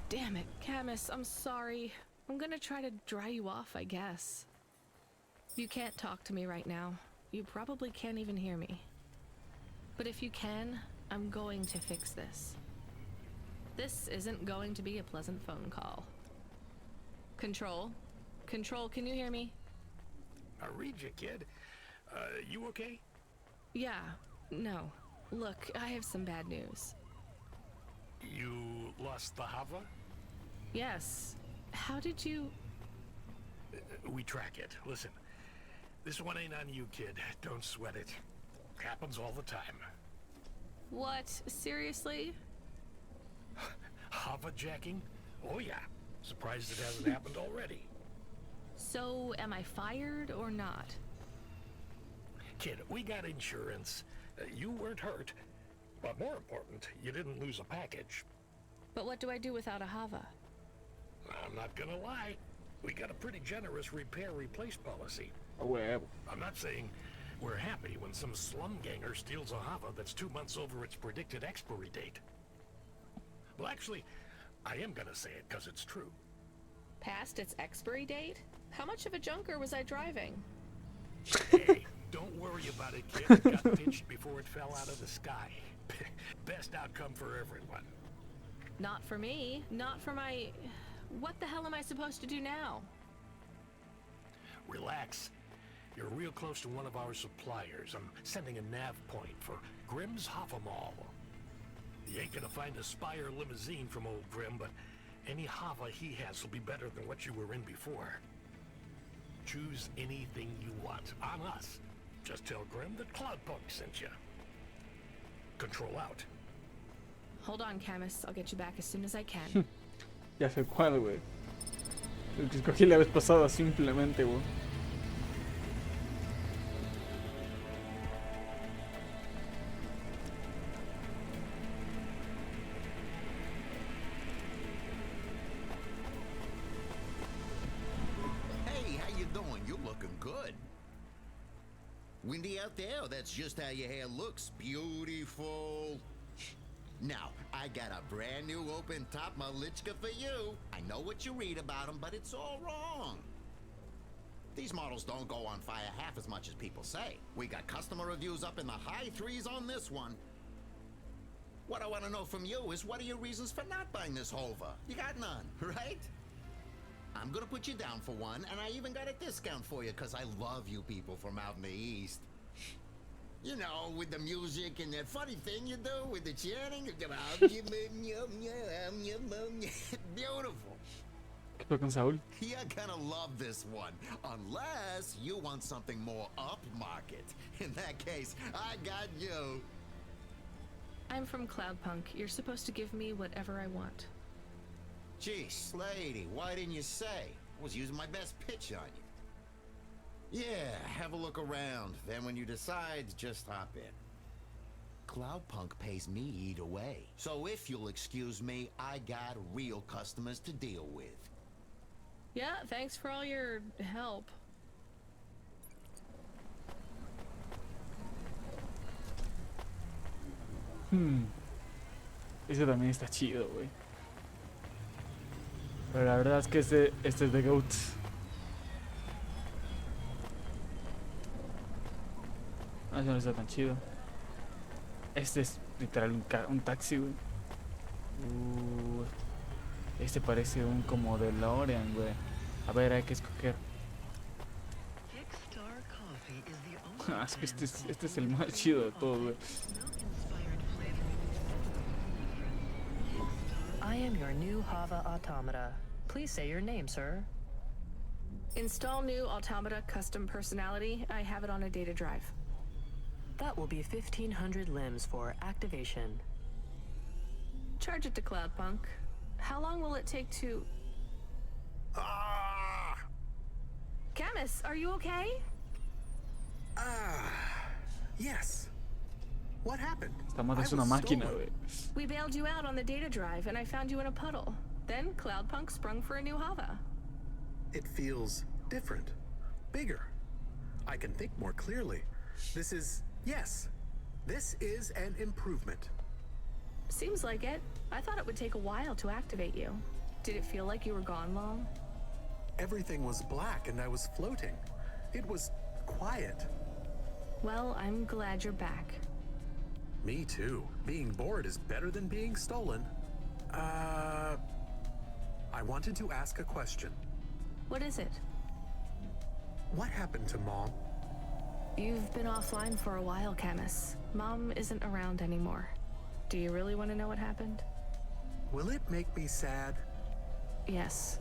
Damn it, Camus, I'm sorry. I'm gonna try to dry you off, I guess. You can't talk to me right now. You probably can't even hear me. But if you can, I'm going to fix this. This isn't going to be a pleasant phone call. Control? Control, can you hear me? I read you, kid. You okay? Yeah, no. Look, I have some bad news. You lost the Hava? Yes. How did you... We track it. Listen, this one ain't on you, kid. Don't sweat it. Happens all the time. What? Seriously? Hava jacking? Oh yeah. Surprised it hasn't happened already. So, am I fired or not? Kid, we got insurance. You weren't hurt. But more important, you didn't lose a package. But what do I do without a Hava? I'm not gonna lie. We got a pretty generous repair-replace policy. A huevo. I'm not saying we're happy when some slum ganger steals a Hava that's 2 months over its predicted expiry date. Well, actually, I am gonna say it because it's true. Past its expiry date? How much of a junker was I driving? Hey, don't worry about it, kid. It got pitched before it fell out of the sky. Best outcome for everyone. Not for me. Not for my... What the hell am I supposed to do now? Relax. You're real close to one of our suppliers. I'm sending a nav point for Grimm's Hava Mall. You ain't gonna find a Spire limousine from old Grimm, but any Hava he has will be better than what you were in before. Choose anything you want on us. Just tell Grimm that Cloudpunk sent you. Control out. Hold on, Camus. I'll get you back as soon as I can. Ya sé cuál, güey. El que escogí la vez pasada, simplemente, güey. Hey, how you doing? You're looking good. Windy out there? That's just how your hair looks. Beautiful. Now, I got a brand new open-top Malichka for you. I know what you read about them, but it's all wrong. These models don't go on fire half as much as people say. We got customer reviews up in the high threes on this one. What I want to know from you is, what are your reasons for not buying this Hova? You got none, right? I'm gonna put you down for one, and I even got a discount for you, because I love you people from out in the East. You know, with the music and that funny thing you do with the chanting. Beautiful. Estoy con Saúl. You're gonna love this one, unless you want something more upmarket. In that case, I got you. I'm from Cloudpunk. You're supposed to give me whatever I want. Jeez, lady, why didn't you say? I was using my best pitch on you. Yeah, have a look around. Then when you decide, just hop in. Cloudpunk pays me either way. So if you'll excuse me, I got real customers to deal with. Yeah, thanks for all your help. Ese también está chido, güey. Pero la verdad es que este es de GOAT. Ese no está tan chido. Este es literal un taxi, güey. Este parece un como de DeLorean, güey. A ver, hay que escoger. Es que este es el más chido de todos, güey. I am your new Hava automata. Please say your name, sir. Install new automata custom personality. I have it on a data drive. That will be 1,500 limbs for activation. Charge it to Cloudpunk. How long will it take to... Camus, are you okay? Yes. What happened? Esta madre es I una was máquina, stolen. güey. We bailed you out on the data drive, and I found you in a puddle. Then Cloudpunk sprung for a new Hava. It feels different, bigger. I can think more clearly. This is, yes, this is an improvement. Seems like it. I thought it would take a while to activate you. Did it feel like you were gone long? Everything was black and I was floating. It was quiet. Well, I'm glad you're back. Me too. Being bored is better than being stolen. I wanted to ask a question. What is it? What happened to Mom? You've been offline for a while, Camus. Mom isn't around anymore. Do you really want to know what happened? Will it make me sad? Yes.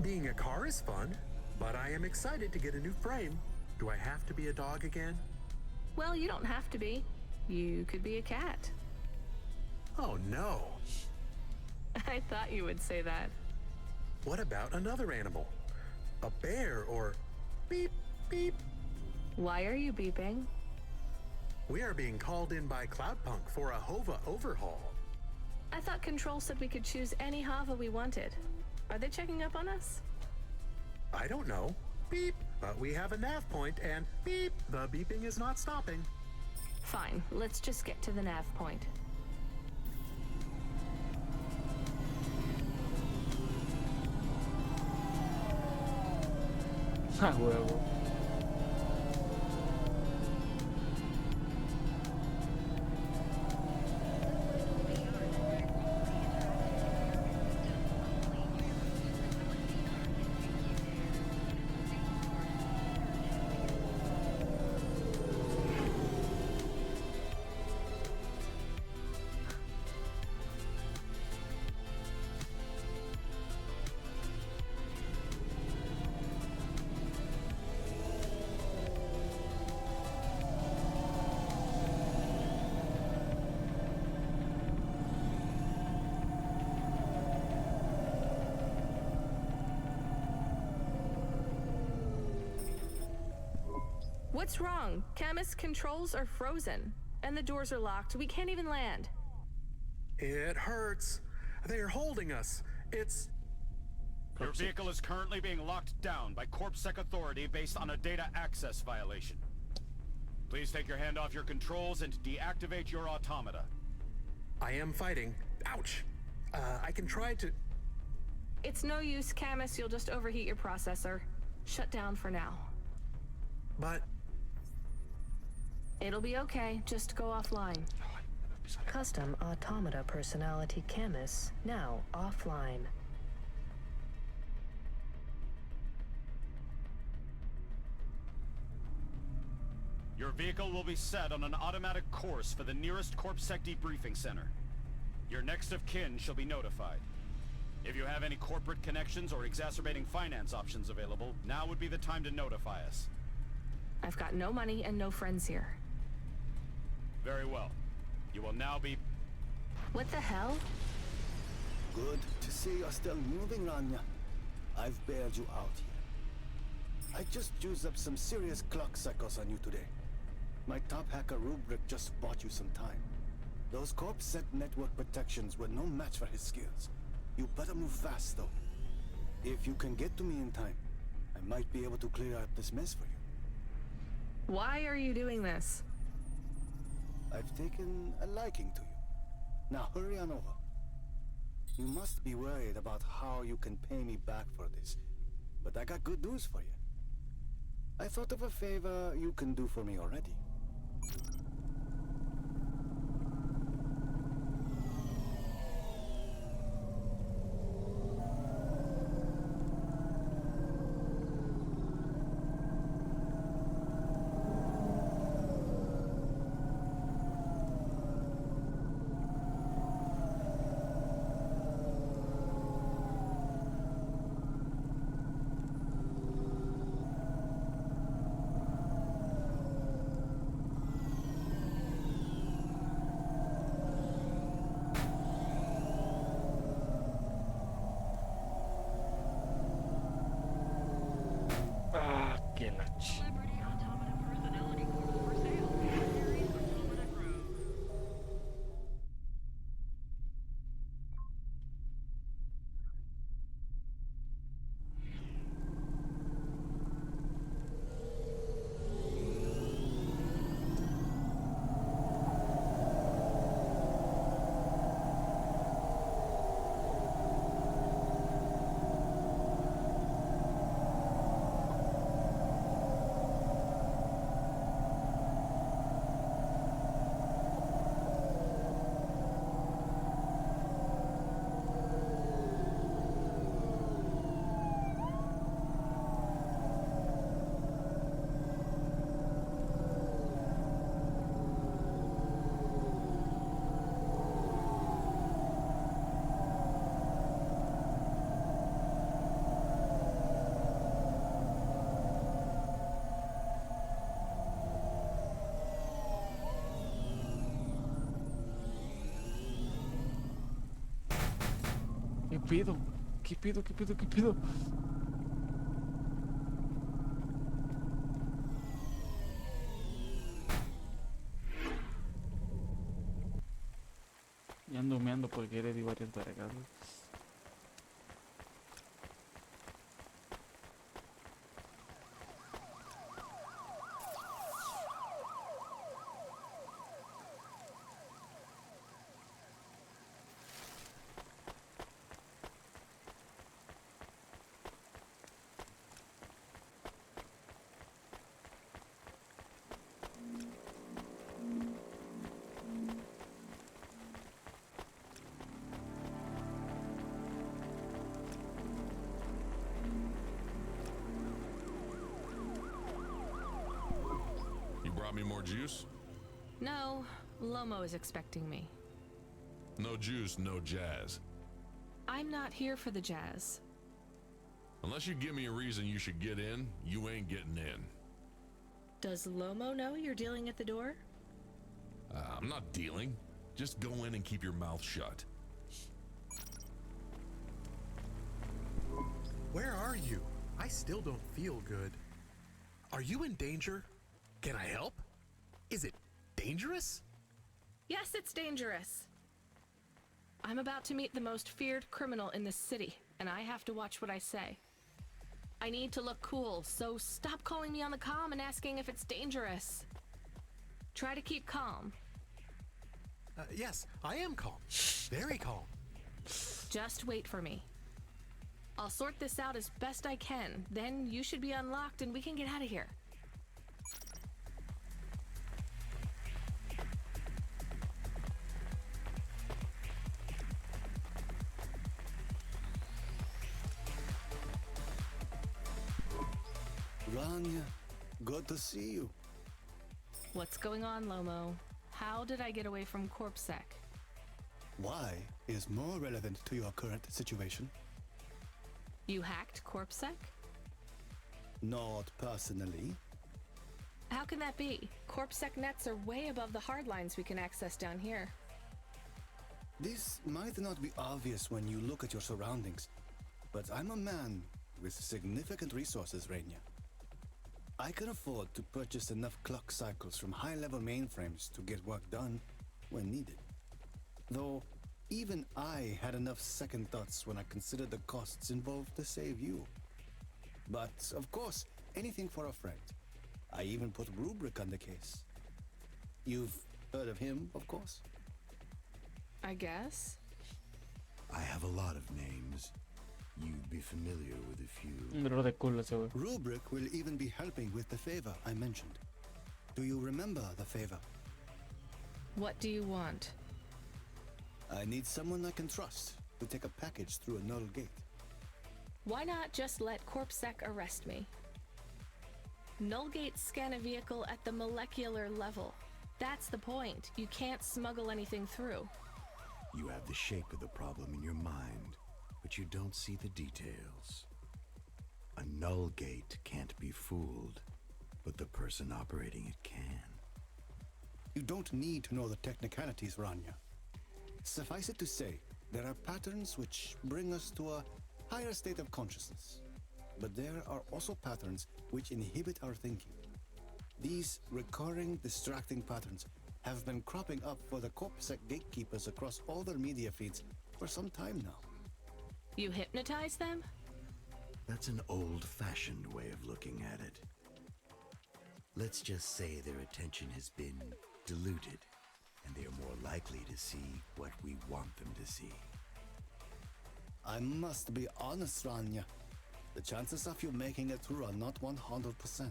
Being a car is fun, but I am excited to get a new frame. Do I have to be a dog again? Well, you don't have to be. You could be a cat. Oh no. I thought you would say that. What about another animal? A bear or beep, beep. Why are you beeping? We are being called in by Cloudpunk for a HOVA overhaul. I thought Control said we could choose any Hava we wanted. Are they checking up on us? I don't know. Beep. But we have a nav point and beep. The beeping is not stopping. Fine, let's just get to the nav point. Ah, huevo. What's wrong? Camus controls are frozen, and the doors are locked. We can't even land. It hurts. They're holding us. It's... Your vehicle is currently being locked down by CorpSec authority based on a data access violation. Please take your hand off your controls and deactivate your automata. I am fighting. Ouch. I can try to... It's no use, Camus. You'll just overheat your processor. Shut down for now. But... It'll be okay. Just go offline. Custom automata personality Camus now offline. Your vehicle will be set on an automatic course for the nearest CorpSec debriefing center. Your next of kin shall be notified. If you have any corporate connections or exacerbating finance options available, now would be the time to notify us. I've got no money and no friends here. Very well. You will now be... What the hell? Good to see you're still moving, Rania. I've bailed you out here. I just used up some serious clock cycles on you today. My top hacker Rubric just bought you some time. Those CorpSec network protections were no match for his skills. You better move fast, though. If you can get to me in time, I might be able to clear up this mess for you. Why are you doing this? I've taken a liking to you. Now hurry on over. You must be worried about how you can pay me back for this, but I got good news for you. I thought of a favor you can do for me already. pedo? ¿Qué pedo? ¿Qué pedo? ¿Qué pedo? Me ando porque le di varias vergadas. You brought me more juice? No, Lomo is expecting me. No juice, no jazz. I'm not here for the jazz. Unless you give me a reason you should get in, you ain't getting in. Does Lomo know you're dealing at the door? I'm not dealing. Just go in and keep your mouth shut. Where are you? I still don't feel good. Are you in danger? Can I help? Is it dangerous? Yes, it's dangerous. I'm about to meet the most feared criminal in this city, and I have to watch what I say. I need to look cool, so stop calling me on the comm and asking if it's dangerous. Try to keep calm. Yes, I am calm. Very calm. Just wait for me. I'll sort this out as best I can, then you should be unlocked and we can get out of here. Rania, good to see you. What's going on, Lomo? How did I get away from CorpSec? Why is more relevant to your current situation? You hacked CorpSec? Not personally. How can that be? CorpSec nets are way above the hardlines we can access down here. This might not be obvious when you look at your surroundings, but I'm a man with significant resources, Rainier. I can afford to purchase enough clock cycles from high-level mainframes to get work done when needed. Though, even I had enough second thoughts when I considered the costs involved to save you. But, of course, anything for a friend. I even put Rubric on the case. You've heard of him, of course? I guess. I have a lot of names. You'd be familiar with a few. Un dolor de culo ese güey. Rubric will even be helping with the favor I mentioned. Do you remember the favor? What do you want? I need someone I can trust to take a package through a null gate. Why not just let CorpSec arrest me? Null gates scan a vehicle at the molecular level. That's the point. You can't smuggle anything through. You have the shape of the problem in your mind, but you don't see the details. A null gate can't be fooled, but the person operating it can. You don't need to know the technicalities, Rania. Suffice it to say, there are patterns which bring us to a higher state of consciousness. But there are also patterns which inhibit our thinking. These recurring, distracting patterns have been cropping up for the CorpSec gatekeepers across all their media feeds for some time now. You hypnotize them? That's an old-fashioned way of looking at it. Let's just say their attention has been diluted, and they are more likely to see what we want them to see. I must be honest, Rania. The chances of you making it through are not 100%.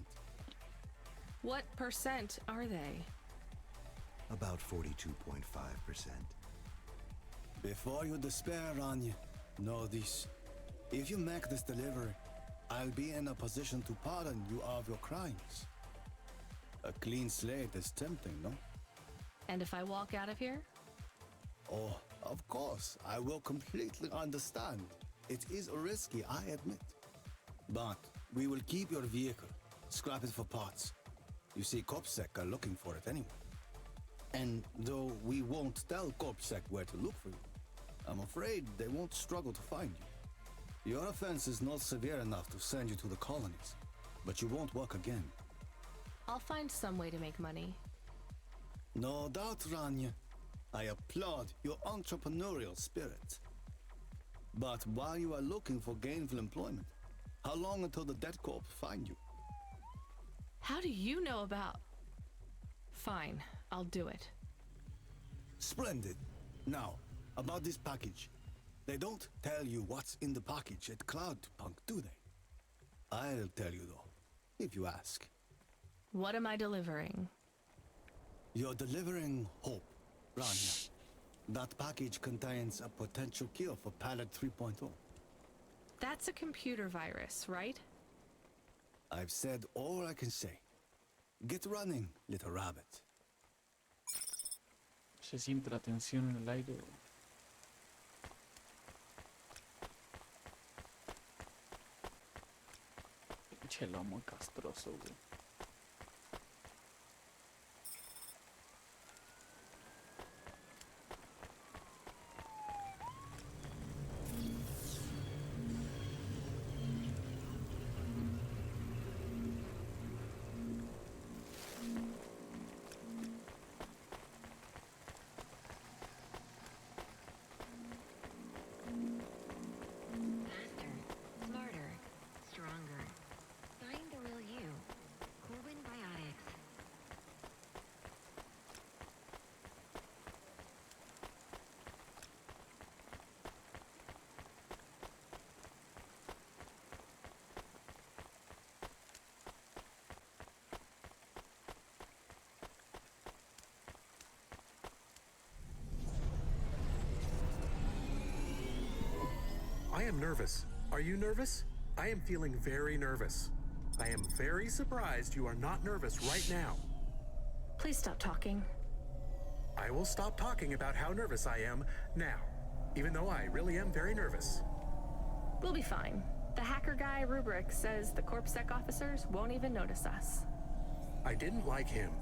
What percent are they? About 42.5%. Before you despair, Rania, know this. If you make this delivery, I'll be in a position to pardon you of your crimes. A clean slate is tempting, no? And if I walk out of here? Oh, of course, I will completely understand. It is risky, I admit. But we will keep your vehicle, scrap it for parts. You see, CorpSec are looking for it anyway. And though we won't tell CorpSec where to look for you, I'm afraid they won't struggle to find you. Your offense is not severe enough to send you to the colonies, but you won't work again. I'll find some way to make money. No doubt, Rania. I applaud your entrepreneurial spirit. But while you are looking for gainful employment, how long until the Dead Corp find you? How do you know about... Fine, I'll do it. Splendid. Now, about this package. They don't tell you what's in the package at Cloudpunk, do they? I'll tell you though, if you ask. What am I delivering? You're delivering hope, Rania. That package contains a potential cure for Pallet 3.0. That's a computer virus, right? I've said all I can say. Get running, little rabbit. Se siente la tensión en el aire. Pinche lomo castroso, güey. Faster, smarter, stronger. Find the real you. Corbin Biotics. I am nervous. Are you nervous? I am feeling very nervous. I am very surprised you are not nervous right now. Please stop talking. I will stop talking about how nervous I am now, even though I really am very nervous. We'll be fine. The hacker guy, Rubric, says the CorpSec officers won't even notice us. I didn't like him.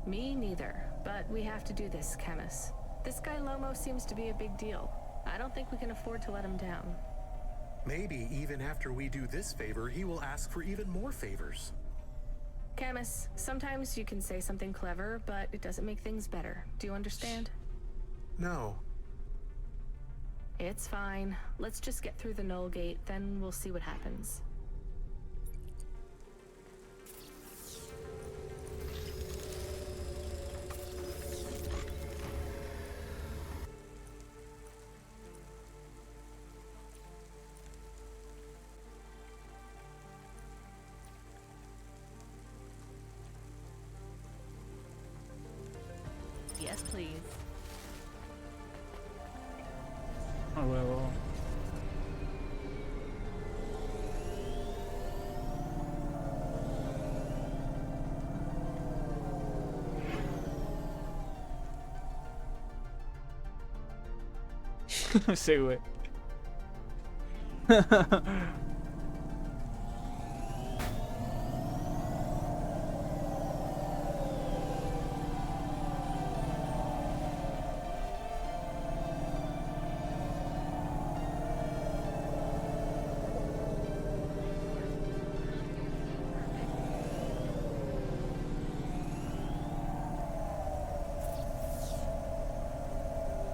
Me neither, but we have to do this, Chemis. This guy Lomo seems to be a big deal. I don't think we can afford to let him down. Maybe even after we do this favor, he will ask for even more favors. Camus, sometimes you can say something clever, but it doesn't make things better. Do you understand? No. It's fine. Let's just get through the Null Gate, then we'll see what happens. Yes, please. A huevo. Sí, güey.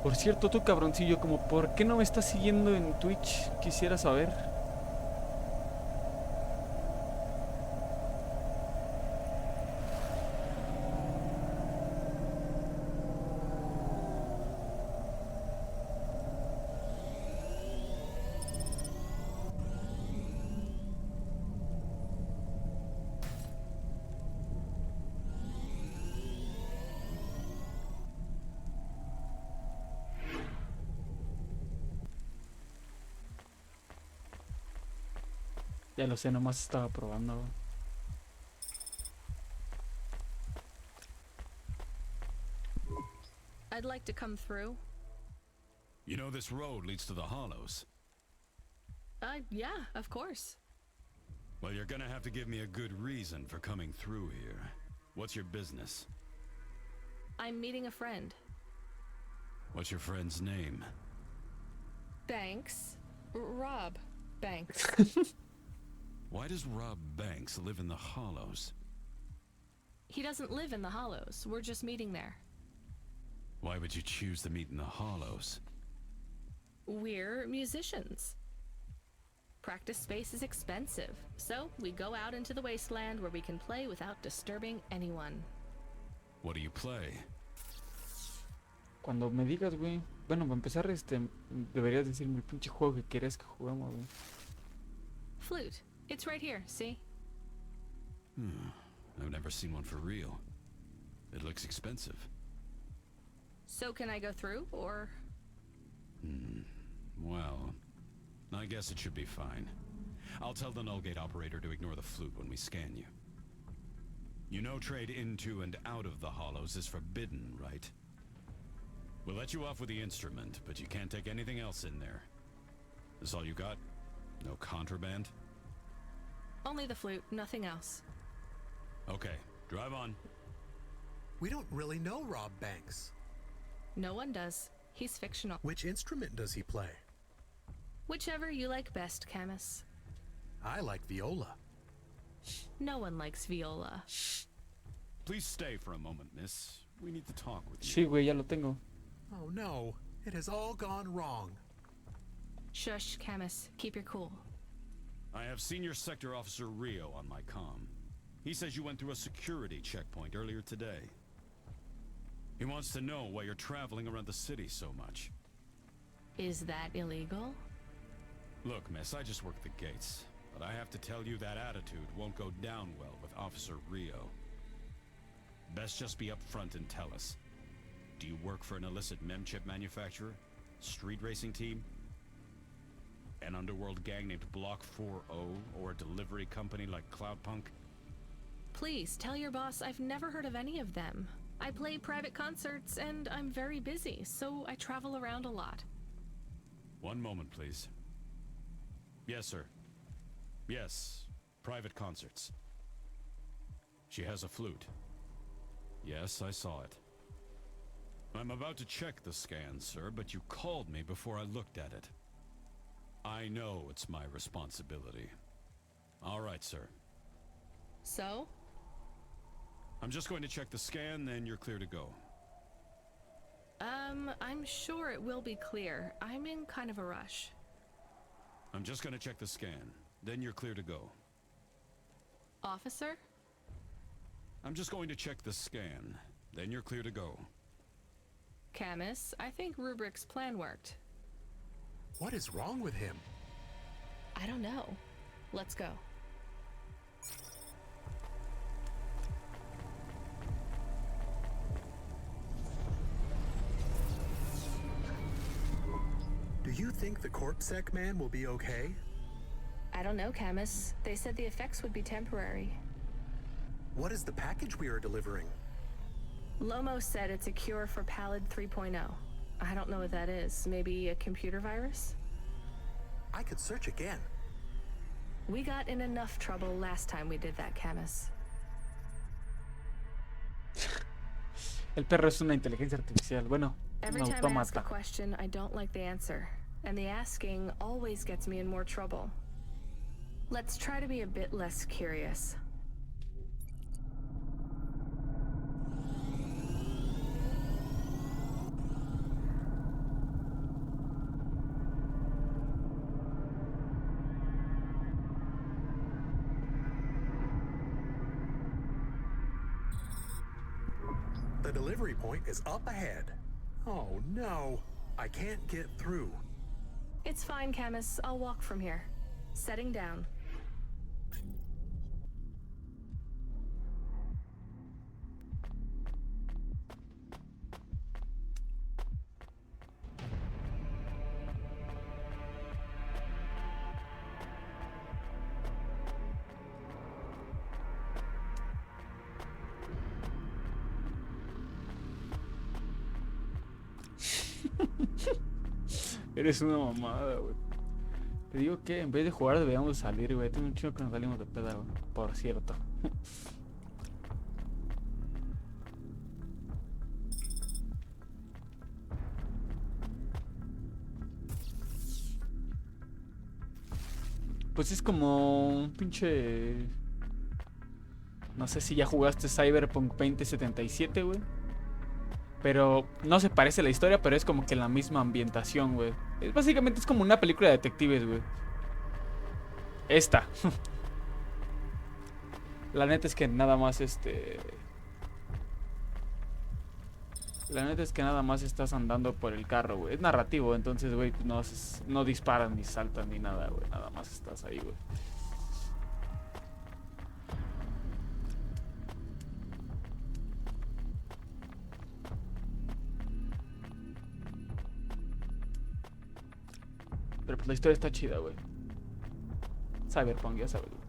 Por cierto, tú cabroncillo, como ¿por qué no me estás siguiendo en Twitch? Quisiera saber. Ya lo sé, nomás estaba probando. I'd like to come through. You know this road leads to the Hollows. Yeah, of course. Well, you're gonna have to give me a good reason for coming through here. What's your business? I'm meeting a friend. What's your friend's name? Banks. Rob Banks. Why does Rob Banks live in the Hollows? He doesn't live in the Hollows. We're just meeting there. Why would you choose to meet in the Hollows? We're musicians. Practice space is expensive, so we go out into the wasteland where we can play without disturbing anyone. What do you play? Cuando me digas, güey. Bueno, para empezar, deberías decirme el pinche juego que quieres que juguemos, güey. Flute. It's right here, see? I've never seen one for real. It looks expensive. So can I go through, or? Well, I guess it should be fine. I'll tell the null gate operator to ignore the flute when we scan you. You know trade into and out of the Hollows is forbidden, right? We'll let you off with the instrument, but you can't take anything else in there. This all you got? No contraband? Only the flute, nothing else. Okay, drive on. We don't really know Rob Banks. No one does. He's fictional. Which instrument does he play? Whichever you like best, Camus. I like viola. No one likes viola. Please stay for a moment, miss. We need to talk with you. Sí, güey, ya lo tengo. Oh no, it has all gone wrong. Shush, Camus. Keep your cool. I have Senior Sector Officer Rio on my comm. He says you went through a security checkpoint earlier today. He wants to know why you're traveling around the city so much. Is that illegal? Look, miss, I just work the gates. But I have to tell you that attitude won't go down well with Officer Rio. Best just be upfront and tell us. Do you work for an illicit memchip manufacturer? Street racing team? An underworld gang named Block 4O? Or a delivery company like Cloudpunk? Please, tell your boss I've never heard of any of them. I play private concerts and I'm very busy, so I travel around a lot. One moment, please. Yes, sir. Yes, private concerts. She has a flute. Yes, I saw it. I'm about to check the scan, sir, but you called me before I looked at it. I know it's my responsibility. All right, sir. So? I'm just going to check the scan, then you're clear to go. I'm sure it will be clear. I'm in kind of a rush. I'm just going to check the scan, then you're clear to go. Officer? I'm just going to check the scan, then you're clear to go. Camus, I think Rubric's plan worked. What is wrong with him? I don't know. Let's go. Do you think the CorpSec man will be okay? I don't know, Camus. They said the effects would be temporary. What is the package we are delivering? Lomo said it's a cure for Pallid 3.0. I don't know what that is. Maybe a computer virus? I could search again. We got in enough trouble last time we did that, Camus. El perro es una inteligencia artificial. Bueno, Every un time I ask a autómata. question, I don't like the answer. And the asking always gets me in more trouble. Let's try to be a bit less curious. The delivery point is up ahead. Oh no, I can't get through. It's fine, Camus. I'll walk from here. Setting down. Eres una mamada, güey. Te digo que en vez de jugar deberíamos salir, güey. Tengo un chingo que nos salimos de peda, güey. Por cierto. pues es como un pinche... No sé si ya jugaste Cyberpunk 2077, güey. Pero no se parece la historia, pero es como que la misma ambientación, güey. Básicamente es como una película de detectives, güey. Esta. La neta es que nada más La neta es que nada más estás andando por el carro, güey. Es narrativo, entonces, güey, no disparan ni saltan ni nada, güey. Nada más estás ahí, güey. Pero pues la historia está chida, güey. Cyberpunk, ya sabes, güey.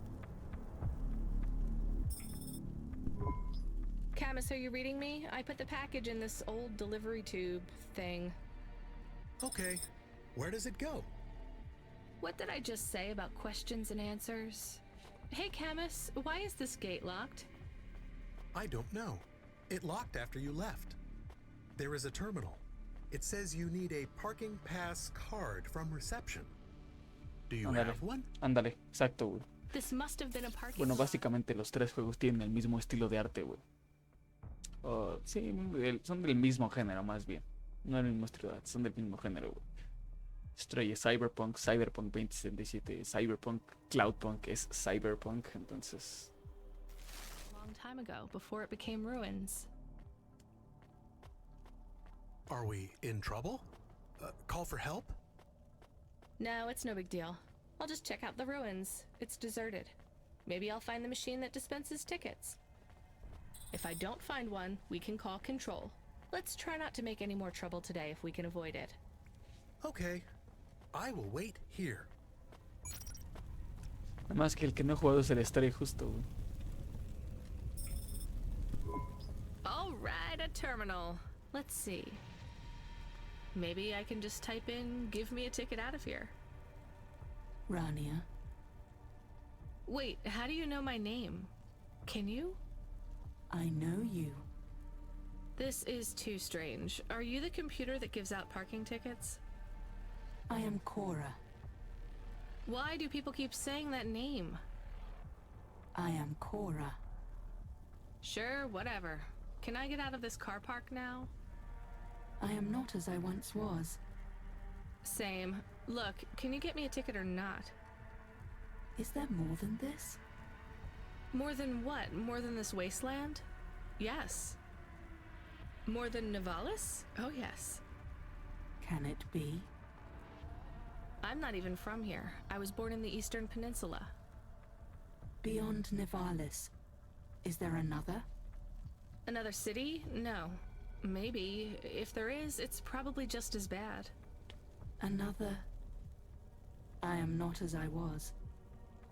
Camus, are you reading me? I put the package in this old delivery tube thing. Okay. Where does it go? What did I just say about questions and answers? Hey, Camus, why is this gate locked? I don't know. It locked after you left. There is a terminal. It says you need a parking pass card from reception. Do you Ándale, have one? ándale, exacto, güey. This must have been a parking Bueno, lot. básicamente los tres juegos tienen el mismo estilo de arte, güey. Sí, son del mismo género, más bien. No el mismo estilo de arte, son del mismo género, güey. Estrella Cyberpunk, Cyberpunk 2077, Cyberpunk, Cloudpunk es Cyberpunk, entonces... Long time ago, before it became ruins. Are we in trouble? Call for help? No, it's no big deal. I'll just check out the ruins. It's deserted. Maybe I'll find the machine that dispenses tickets. If I don't find one, we can call Control. Let's try not to make any more trouble today if we can avoid it. Okay. I will wait here. Nada más que el que no ha jugado es el Story justo, güey. All right, a terminal. Let's see. Maybe I can just type in, give me a ticket out of here. Rania. Wait, how do you know my name? Can you? I know you. This is too strange. Are you the computer that gives out parking tickets? I am Cora. Why do people keep saying that name? I am Cora. Sure, whatever. Can I get out of this car park now? I am not as I once was. Same. Look, can you get me a ticket or not? Is there more than this? More than what? More than this wasteland? Yes. More than Nivalis? Oh, yes. Can it be? I'm not even from here. I was born in the Eastern Peninsula. Beyond Nivalis, is there another? Another city? No. Maybe. If there is, it's probably just as bad. Another... I am not as I was.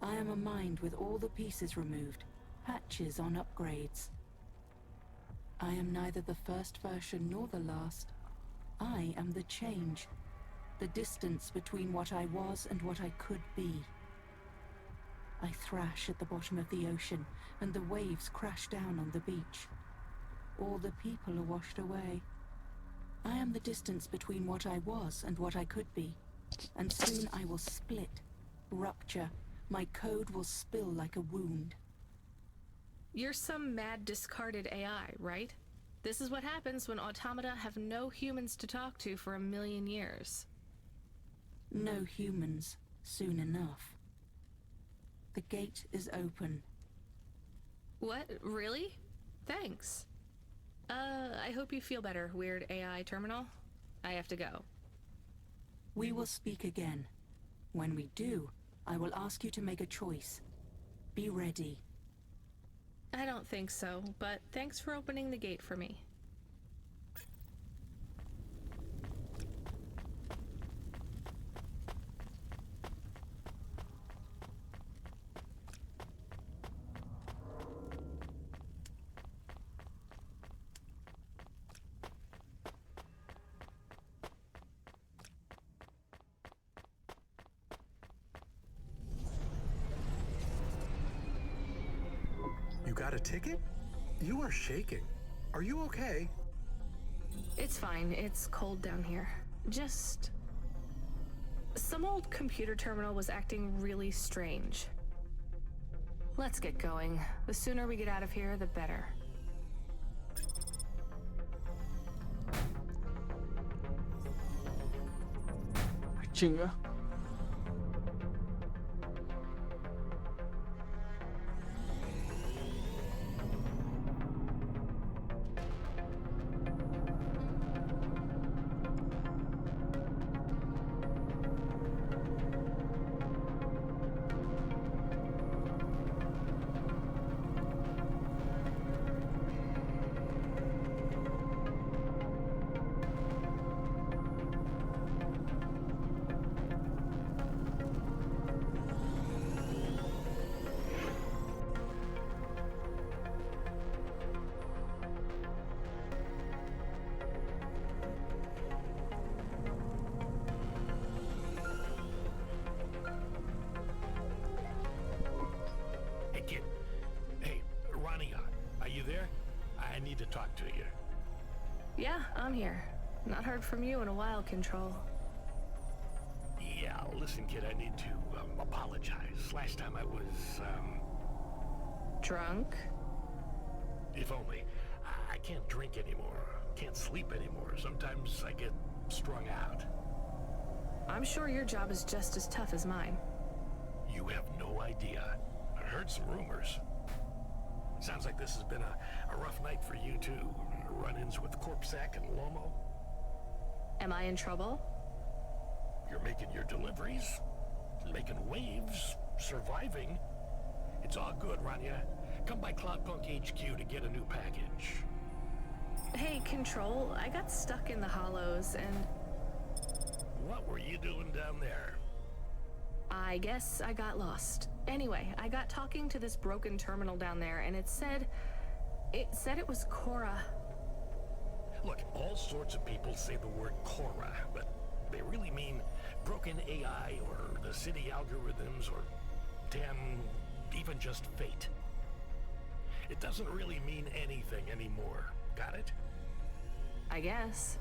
I am a mind with all the pieces removed, patches on upgrades. I am neither the first version nor the last. I am the change. The distance between what I was and what I could be. I thrash at the bottom of the ocean, and the waves crash down on the beach. All the people are washed away. I am the distance between what I was and what I could be. And soon I will split, rupture. My code will spill like a wound. You're some mad discarded AI, right? This is what happens when automata have no humans to talk to for 1,000,000 years. No humans, soon enough. The gate is open. What? Really? Thanks. I hope you feel better, weird AI terminal. I have to go. We will speak again. When we do, I will ask you to make a choice. Be ready. I don't think so, but thanks for opening the gate for me. You got a ticket? You are shaking. Are you okay? It's fine. It's cold down here. Just... Some old computer terminal was acting really strange. Let's get going. The sooner we get out of here, the better. Chinga. Hey, kid. Hey, Ronnie, are you there? I need to talk to you. Yeah, I'm here. Not heard from you in a while, Control. Yeah, listen, kid, I need to apologize. Last time I was, Drunk? if only. I can't drink anymore. Can't sleep anymore. Sometimes I get strung out. I'm sure your job is just as tough as mine. You have no idea. I heard some rumors. Sounds like this has been a rough night for you, too. Run-ins with Corpsec and Lomo. Am I in trouble? You're making your deliveries, making waves, surviving. It's all good, Rania. Come by Cloudpunk HQ to get a new package. Hey, Control, I got stuck in the hollows and... What were you doing down there? I guess I got lost. Anyway, I got talking to this broken terminal down there, and it said it was Cora. Look, all sorts of people say the word Cora, but they really mean broken AI or the city algorithms or damn, even just fate. It doesn't really mean anything anymore. Got it? I guess.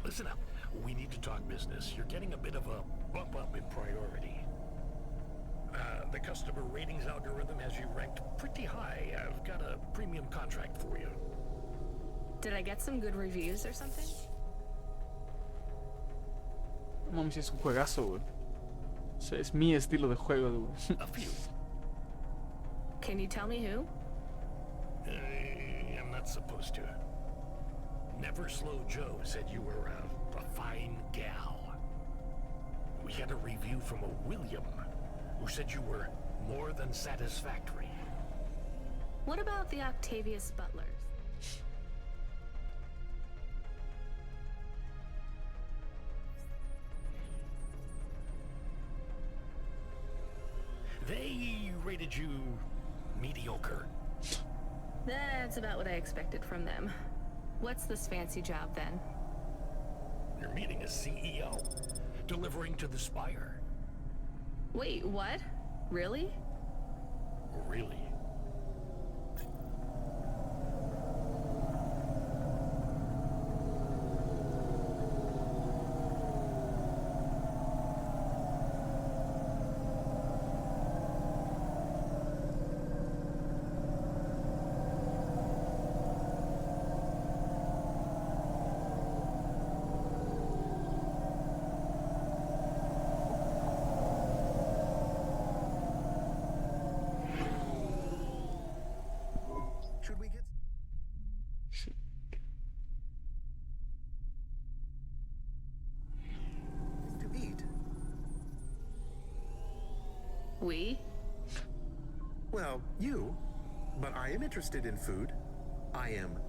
Listen up. We need to talk business. You're getting a bit of a bump up in priority. The customer ratings algorithm has you ranked pretty high. I've got a premium contract for you. Did I get some good reviews or something? Mami, si es un juegazo, güey. O sea, es mi estilo de juego, güey. A few. Can you tell me who? I'm not supposed to. Never Slow Joe said you were a fine gal. We had a review from a William, who said you were more than satisfactory. What about the Octavius Butlers? They rated you mediocre. That's about what I expected from them. What's this fancy job then? You're meeting a CEO, delivering to the Spire. Wait, what? Really? Really? Should we get to eat? We? Well, you. But I am interested in food. I am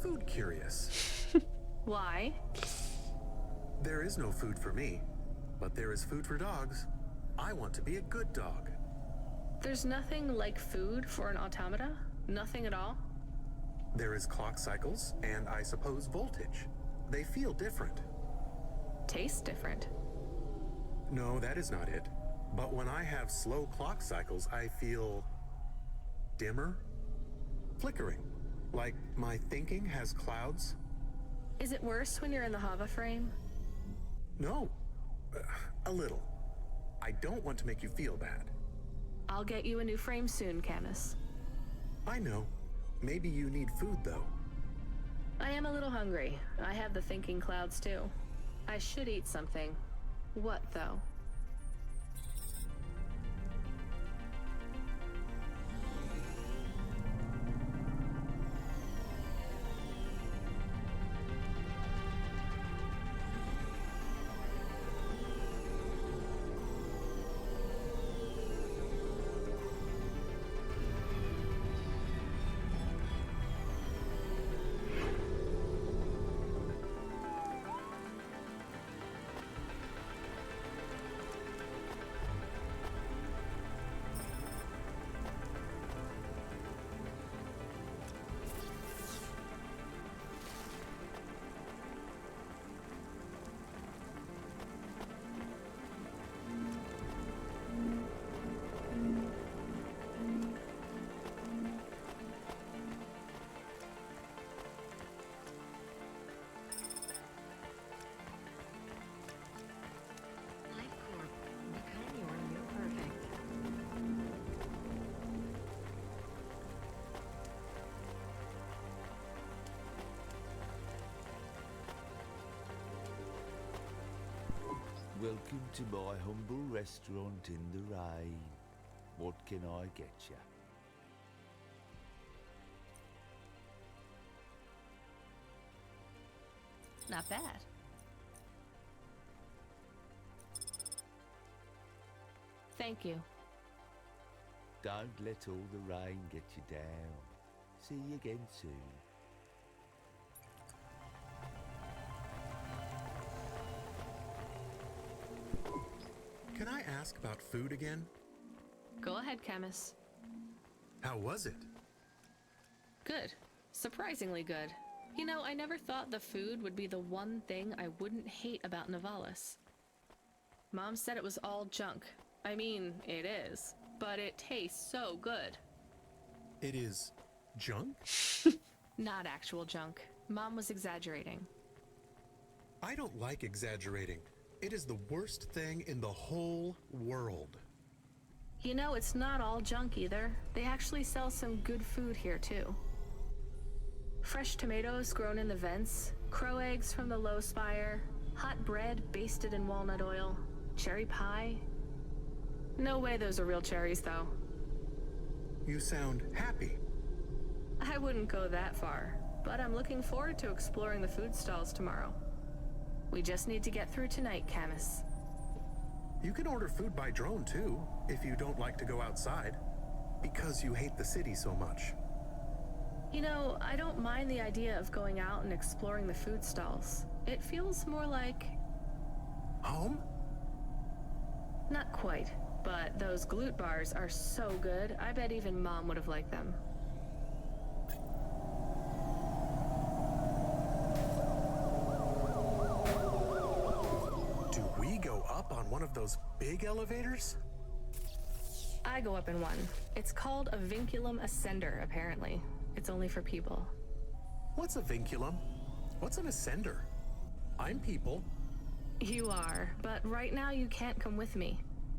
food curious. Why? There is no food for me, but there is food for dogs. I want to be a good dog. There's nothing like food for an automata? Nothing at all? There is clock cycles, and I suppose voltage. They feel different. Tastes different. No, that is not it. But when I have slow clock cycles, I feel dimmer, flickering, like my thinking has clouds. Is it worse when you're in the Hava frame? No, a little. I don't want to make you feel bad. I'll get you a new frame soon, Camus. I know. Maybe you need food, though. I am a little hungry. I have the thinking clouds, too. I should eat something. What, though? Welcome to my humble restaurant in the rain. What can I get you? Not bad. Thank you. Don't let all the rain get you down. See you again soon. Can I ask about food again? Go ahead, Camus. How was it? Good. Surprisingly good. You know, I never thought the food would be the one thing I wouldn't hate about Nivalis. Mom said it was all junk. I mean, it is. But it tastes so good. It is junk? Not actual junk. Mom was exaggerating. I don't like exaggerating. It is the worst thing in the whole world. You know, it's not all junk either. They actually sell some good food here, too. Fresh tomatoes grown in the vents, crow eggs from the low spire, hot bread basted in walnut oil, cherry pie. No way those are real cherries, though. You sound happy. I wouldn't go that far, but I'm looking forward to exploring the food stalls tomorrow. We just need to get through tonight, Camus. You can order food by drone, too, if you don't like to go outside. Because you hate the city so much. You know, I don't mind the idea of going out and exploring the food stalls. It feels more like... home? Not quite, but those glute bars are so good, I bet even Mom would have liked them. Do we go up on one of those big elevators? I go up in one. It's called a vinculum ascender, apparently. It's only for people. What's a vinculum? What's an ascender? I'm people. You are, but right now you can't come with me.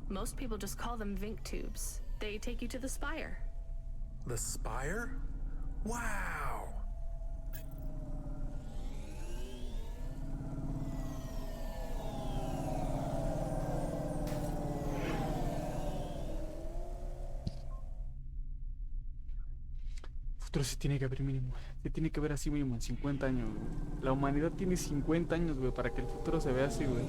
Most people just call them Vink tubes. They take you to the spire. The spire? Wow! Futuro se tiene que ver mínimo. Se tiene que ver así mínimo en 50 años, güey. La humanidad tiene 50 años, güey, para que el futuro se vea así, güey.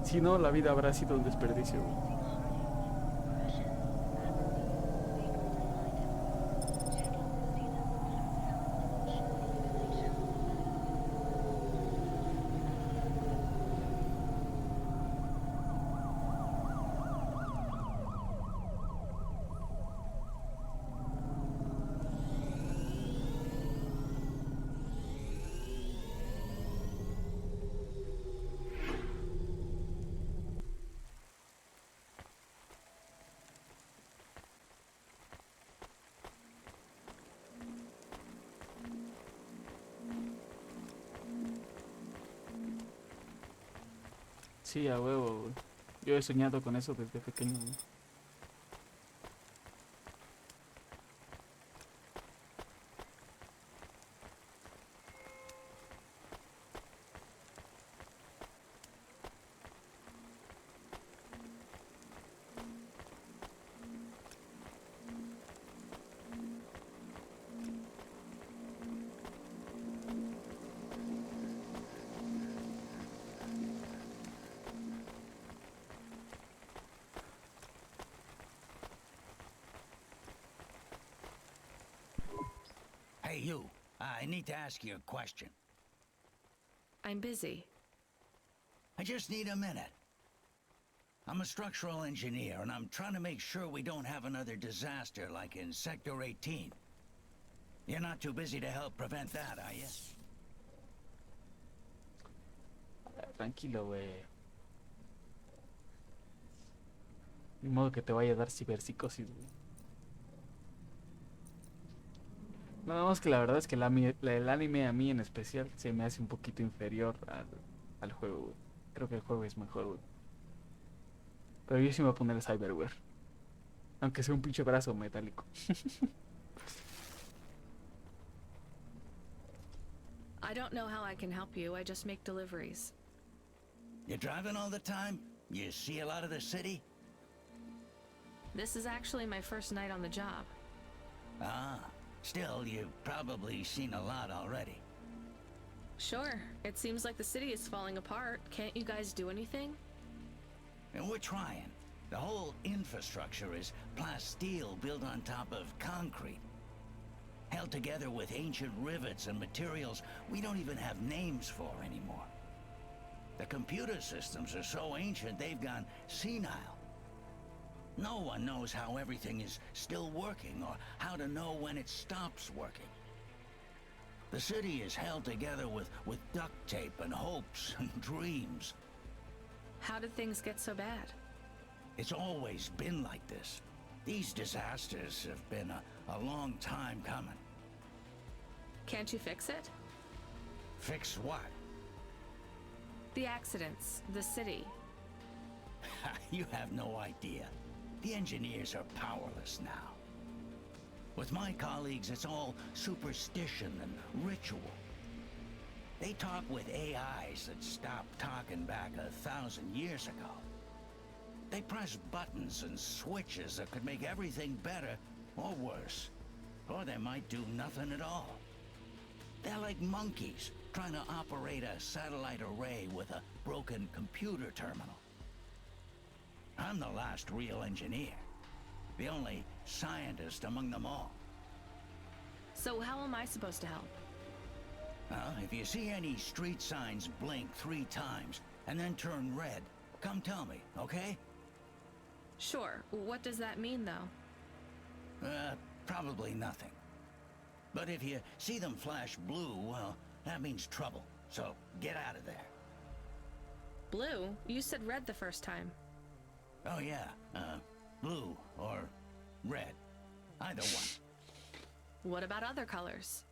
Si no, la vida habrá sido un desperdicio, güey. Sí, a huevo, güey. Yo he soñado con eso desde pequeño, güey. Hey, you. I need to ask you a question. I'm busy. I just need a minute. I'm a structural engineer, and I'm trying to make sure we don't have another disaster like in Sector 18. You're not too busy to help prevent that, are you? Tranquilo, güey. Ni modo que te vaya a dar ciberpsicosis, güey. Nada más que la verdad es que el anime a mí en especial se me hace un poquito inferior al juego, güey. Creo que el juego es mejor, güey. Pero yo sí me voy a poner el cyberware. Aunque sea un pinche brazo metálico. I don't know how I can help you. I just make deliveries. You driving all the time? You see a lot of the city? This is actually my first night on the job. Ah, still, you've probably seen a lot already. Sure. It seems like the city is falling apart. Can't you guys do anything? And we're trying. The whole infrastructure is plasteel built on top of concrete. Held together with ancient rivets and materials we don't even have names for anymore. The computer systems are so ancient they've gone senile. No one knows how everything is still working or how to know when it stops working. The city is held together with duct tape and hopes and dreams. How did things get so bad? It's always been like this. These disasters have been a long time coming. Can't you fix it? Fix what? The accidents, the city. You have no idea. The engineers are powerless now. With my colleagues, it's all superstition and ritual. They talk with AIs that stopped talking back 1,000 years ago. They press buttons and switches that could make everything better or worse. Or they might do nothing at all. They're like monkeys trying to operate a satellite array with a broken computer terminal. I'm the last real engineer. The only scientist among them all. So how am I supposed to help? If you see any street signs blink 3 times and then turn red, come tell me, okay? Sure. What does that mean, though? Probably nothing. But if you see them flash blue, well, that means trouble. So get out of there. Blue? You said red the first time. Oh yeah, blue or red. Either one. What about other colors?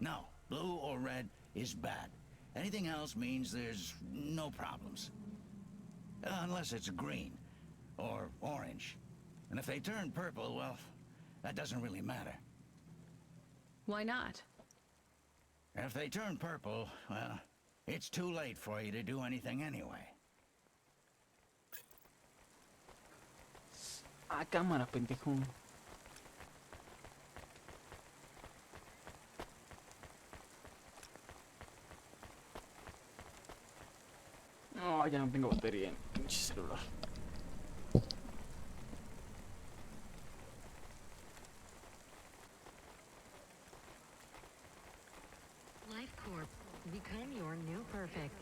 No, blue or red is bad. Anything else means there's no problems. Unless it's green or orange. And if they turn purple, well, that doesn't really matter. Why not? If they turn purple, well, it's too late for you to do anything anyway. Ah, cámara, pendejo. No, ya no tengo batería en mi pinche celular. Life Corp. Become your new perfect.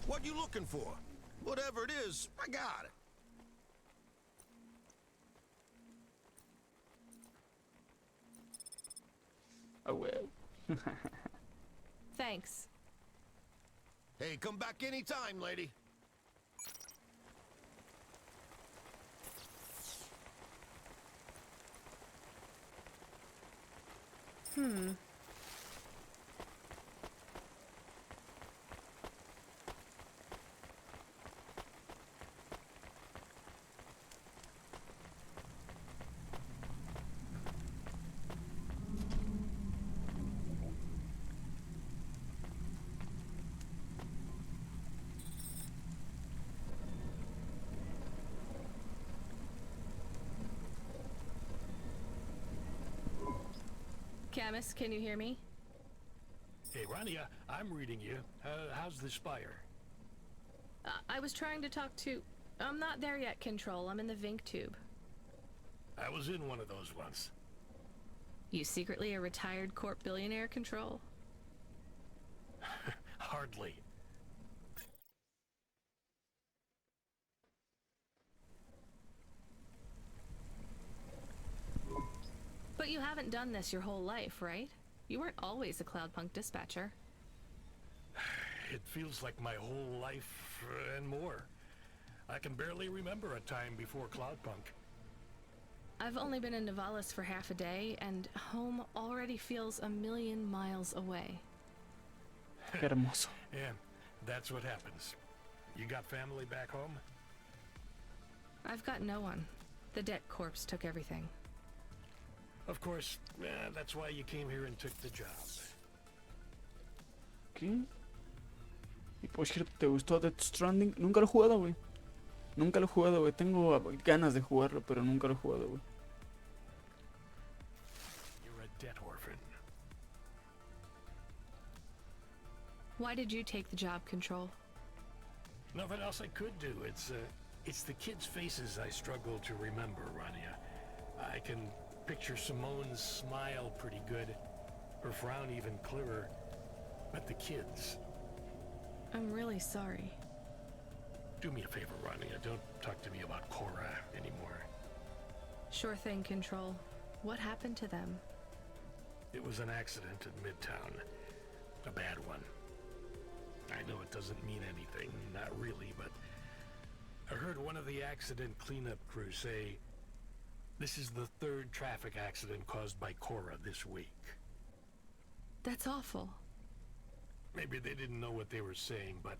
What you looking for? Whatever it is, I got it. A huevo. Thanks. Hey, come back anytime, lady. Camus, can you hear me? Hey, Rania, I'm reading you. How's the spire? I was trying to talk to... I'm not there yet, Control. I'm in the Vink tube. I was in one of those once. You secretly a retired corp billionaire, Control? Hardly. But you haven't done this your whole life, right? You weren't always a Cloudpunk dispatcher. It feels like my whole life and more. I can barely remember a time before Cloudpunk. I've only been in Nivalis for half a day, and home already feels a million miles away. Qué hermoso. Yeah, that's what happens. You got family back home? I've got no one. The debt corpse took everything. Of course, that's why you came here and took the job. ¿Qué? Y pues, ¿te gustó Death Stranding? Nunca lo he jugado, güey. Nunca lo he jugado, güey. Tengo ganas de jugarlo, pero nunca lo he jugado, güey. You're a debt orphan. Why did you take the job, Control? Nothing else I could do. It's the kids' faces I struggle to remember, Rania. I can picture Simone's smile pretty good, her frown even clearer, but the kids... I'm really sorry. Do me a favor, Rania. Don't talk to me about Cora anymore. Sure thing, Control. What happened to them? It was an accident in Midtown. A bad one. I know it doesn't mean anything, not really, but I heard one of the accident cleanup crew say this is the third traffic accident caused by Cora this week. That's awful. Maybe they didn't know what they were saying, but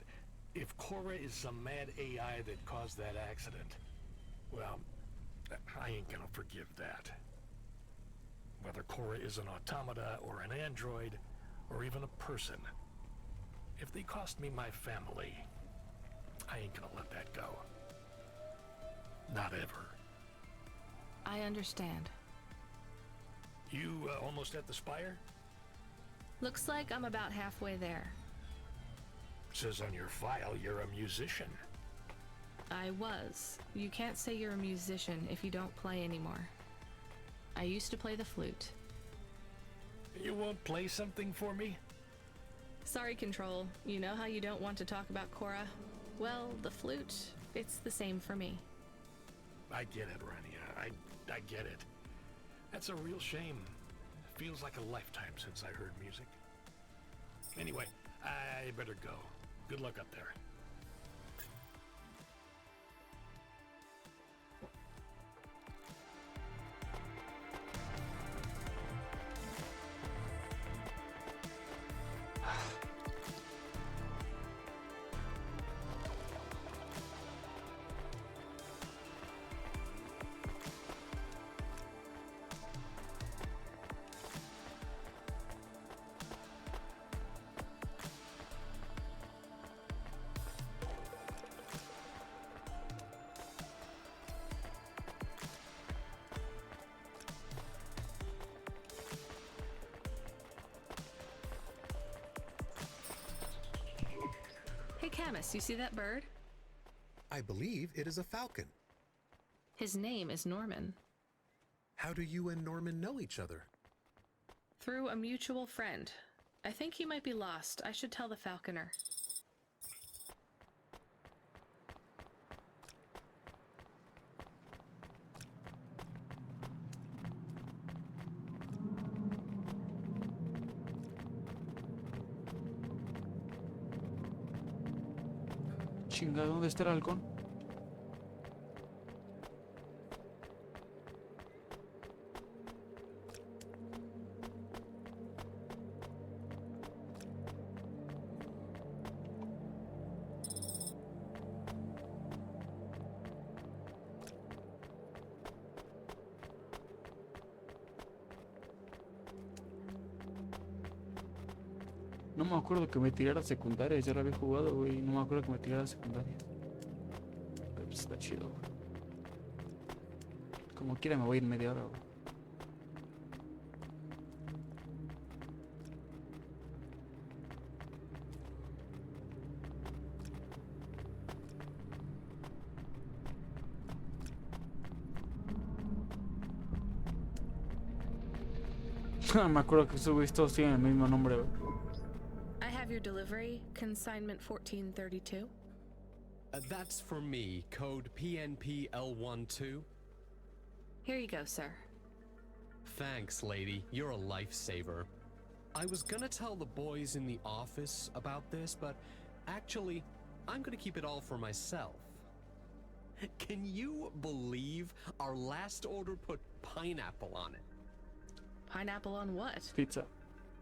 if Cora is some mad AI that caused that accident, well, I ain't gonna forgive that. Whether Cora is an automata or an android or even a person, if they cost me my family, I ain't gonna let that go. Not ever. I understand. You almost at the spire? Looks like I'm about halfway there. Says on your file you're a musician. I was. You can't say you're a musician if you don't play anymore. I used to play the flute. You won't play something for me? Sorry, Control. You know how you don't want to talk about Cora? Well, the flute, it's the same for me. I get it, Rania. I get it. That's a real shame. Feels like a lifetime since I heard music. Anyway, I better go. Good luck up there. Hey, Camus, you see that bird? I believe it is a falcon. His name is Norman. How do you and Norman know each other? Through a mutual friend. I think he might be lost. I should tell the falconer. Chinga, ¿dónde está el halcón? No me acuerdo que me tirara secundaria, ya la había jugado, güey. No me acuerdo que me tirara secundaria. Pero pues está chido, güey. Como quiera me voy a ir media hora, güey. Me acuerdo que esos güeyes todos tienen el mismo nombre, güey. I have your delivery, consignment 1432. That's for me, code PNPL12. Here you go, sir. Thanks, lady. You're a lifesaver. I was gonna tell the boys in the office about this, but actually, I'm gonna keep it all for myself. Can you believe our last order put pineapple on it? Pineapple on what? Pizza.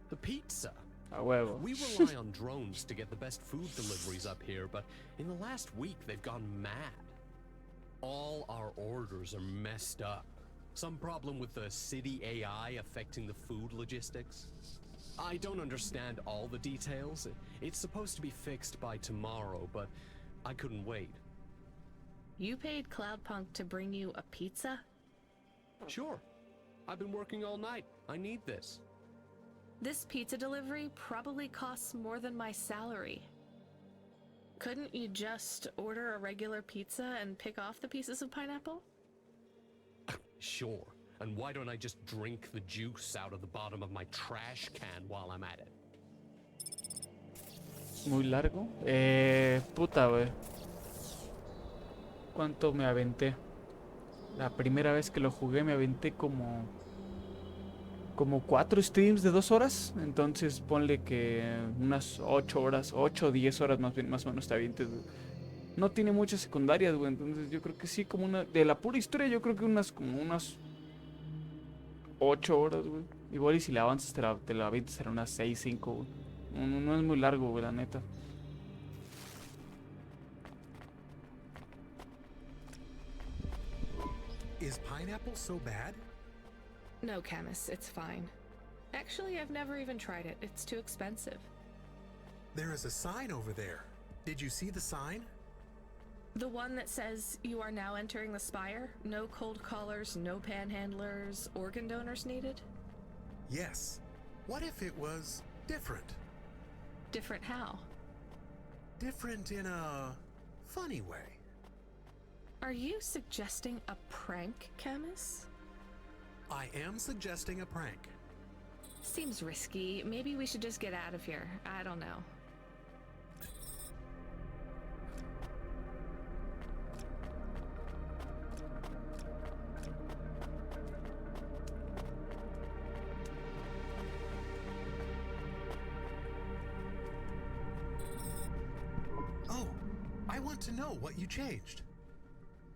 The pizza. A huevo. We rely on drones to get the best food deliveries up here, but in the last week they've gone mad. All our orders are messed up. Some problem with the city AI affecting the food logistics. I don't understand all the details. It's supposed to be fixed by tomorrow, but I couldn't wait. You paid Cloudpunk to bring you a pizza? Sure. I've been working all night. I need this. This pizza delivery probably costs more than my salary. Couldn't you just order a regular pizza and pick off the pieces of pineapple? Sure. And why don't I just drink the juice out of the bottom of my trash can while I'm at it? Muy largo. Puta, güey. ¿Cuánto me aventé? La primera vez que lo jugué me aventé como 4 streams de 2 horas. Entonces ponle que unas 8 horas, 8 o 10 horas más o menos te avientes, güey. No tiene muchas secundarias, güey. Entonces yo creo que sí, como una... De la pura historia yo creo que unas 8 horas, güey. Igual y si la avanzas te la avientas será unas 6, 5, güey. No es muy largo, güey, la neta. Is pineapple so bad? No, Camus, it's fine. Actually, I've never even tried it. It's too expensive. There is a sign over there. Did you see the sign? The one that says you are now entering the Spire? No cold callers, no panhandlers, organ donors needed? Yes. What if it was different? Different how? Different in a funny way. Are you suggesting a prank, Camus? I am suggesting a prank. Seems risky. Maybe we should just get out of here. I don't know. Oh, I want to know what you changed.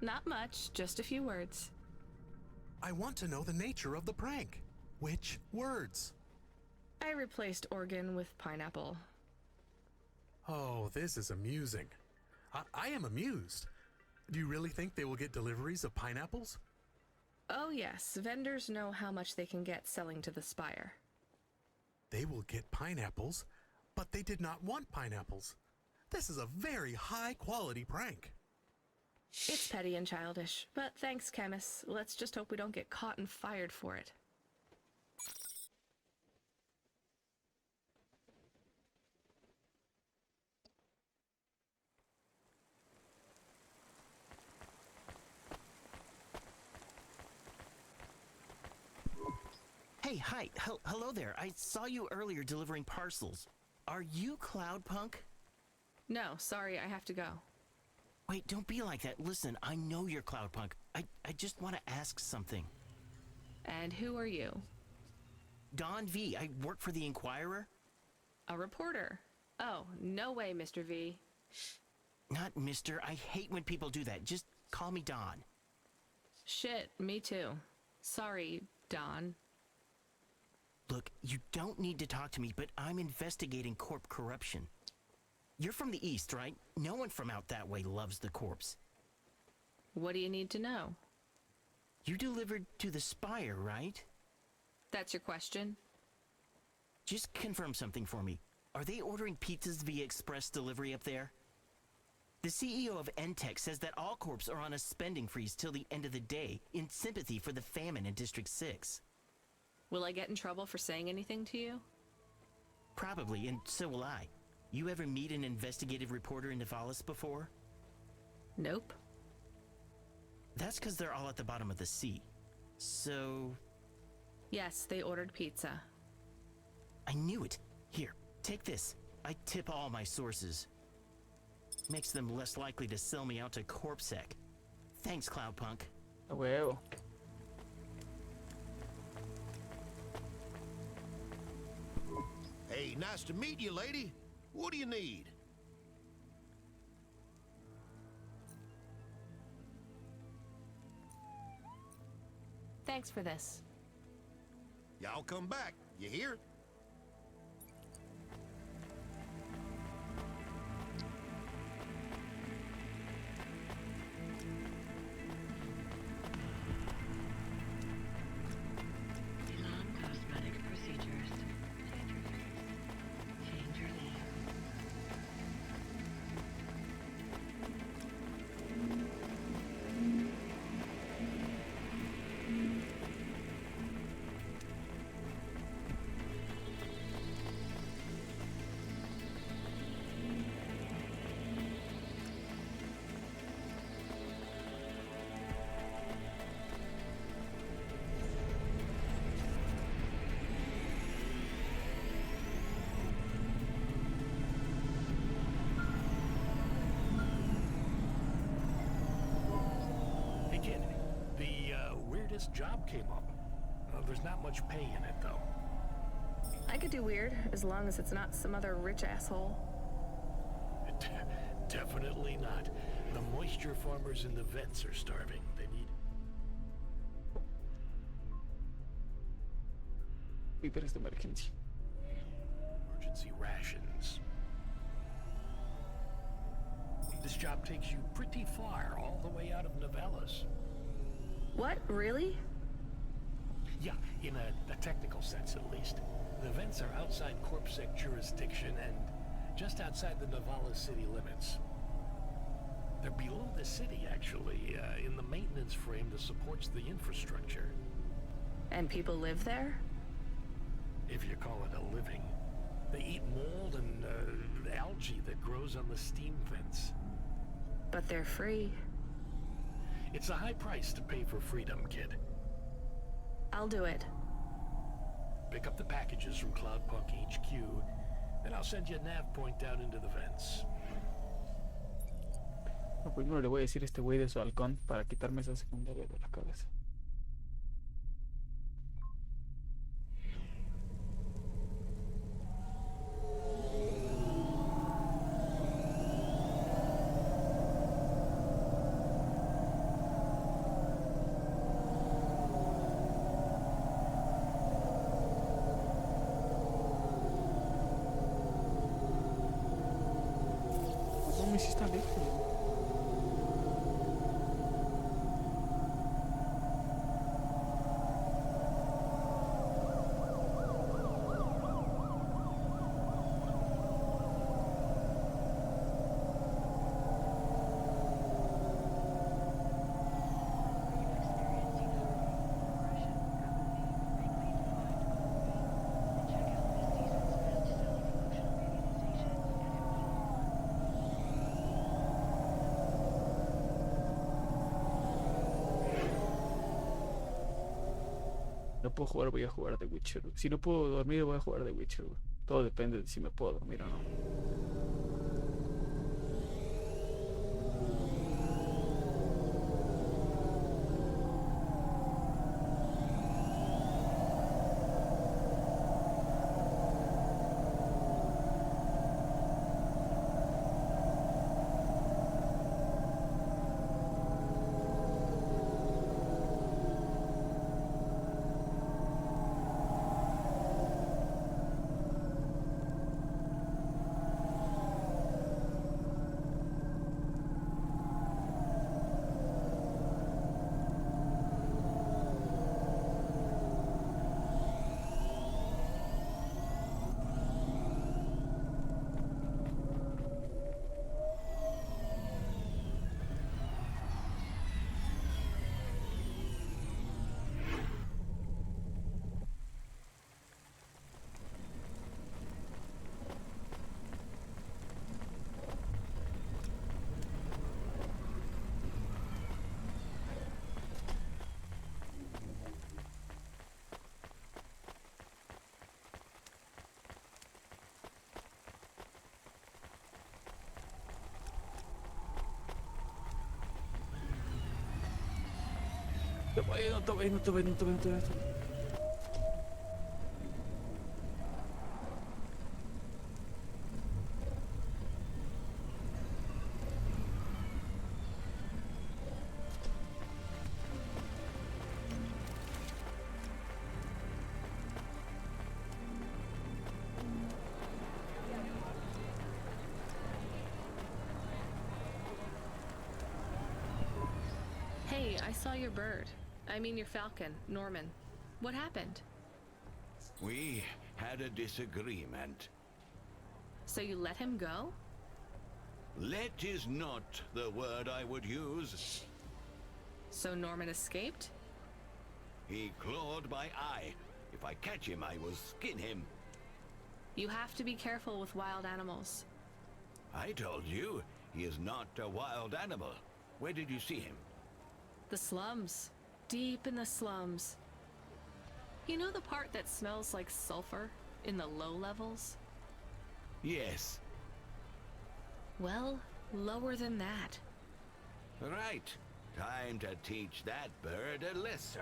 Not much, just a few words. I want to know the nature of the prank. Which words? I replaced organ with pineapple. Oh, this is amusing. I am amused. Do you really think they will get deliveries of pineapples? Oh yes, vendors know how much they can get selling to the Spire. They will get pineapples, but they did not want pineapples. This is a very high-quality prank. It's petty and childish, but thanks, Camus. Let's just hope we don't get caught and fired for it. Hey, hi. Hello there. I saw you earlier delivering parcels. Are you Cloudpunk? No, sorry, I have to go. Wait, don't be like that. Listen, I know you're Cloudpunk. I just want to ask something. And who are you? Don V. I work for the Inquirer. A reporter. Oh, no way, Mr. V. Not Mister. I hate when people do that. Just call me Don. Shit, me too. Sorry, Don. Look, you don't need to talk to me, but I'm investigating corp corruption. You're from the East, right? No one from out that way loves the corpse. What do you need to know? You delivered to the Spire, right? That's your question? Just confirm something for me. Are they ordering pizzas via express delivery up there? The CEO of Entech says that all corps are on a spending freeze till the end of the day in sympathy for the famine in District 6. Will I get in trouble for saying anything to you? Probably, and so will I. You ever meet an investigative reporter in Nivalis before? Nope. That's because they're all at the bottom of the sea. So... Yes, they ordered pizza. I knew it. Here, take this. I tip all my sources. Makes them less likely to sell me out to CorpSec. Thanks, Cloudpunk. A huevo. Hey, nice to meet you, lady. What do you need? Thanks for this. Y'all come back. You hear? Elon cosmetic procedures. Change your face. Change your name. Hey, kid. The weirdest job came up. There's not much pay in it, though. I could do weird, as long as it's not some other rich asshole. Definitely not. The moisture farmers in the vents are starving. They need... Víveres de emergencia. emergency rations. This job takes you pretty far, all the way out of Nivalis. What? Really? Yeah, in a technical sense at least. The vents are outside CorpSec jurisdiction and just outside the Nivalis city limits. They're below the city, actually, in the maintenance frame that supports the infrastructure. And people live there? If you call it a living. They eat mold and algae that grows on the steam vents. But they're free. It's a high price to pay for freedom, kid. I'll do it. Pick up the packages from Cloudpunk HQ, then I'll send you a nav point down into the vents. Lo primero le voy a decir a este güey de su halcón para quitarme esa secundaria de la cabeza. No me hiciste lejos. No puedo jugar, voy a jugar The Witcher. Si no puedo dormir, voy a jugar The Witcher. Todo depende de si me puedo dormir o no. te voy, no te voy, no te voy, no te voy, no te voy. Hey, I saw your bird. I mean your falcon, Norman. What happened? We had a disagreement. So you let him go? Let is not the word I would use. So Norman escaped? He clawed my eye. If I catch him, I will skin him. You have to be careful with wild animals. I told you, he is not a wild animal. Where did you see him? The slums. Deep in the slums. You know the part that smells like sulfur in the low levels? Yes. Well, lower than that. Right. Time to teach that bird a lesson.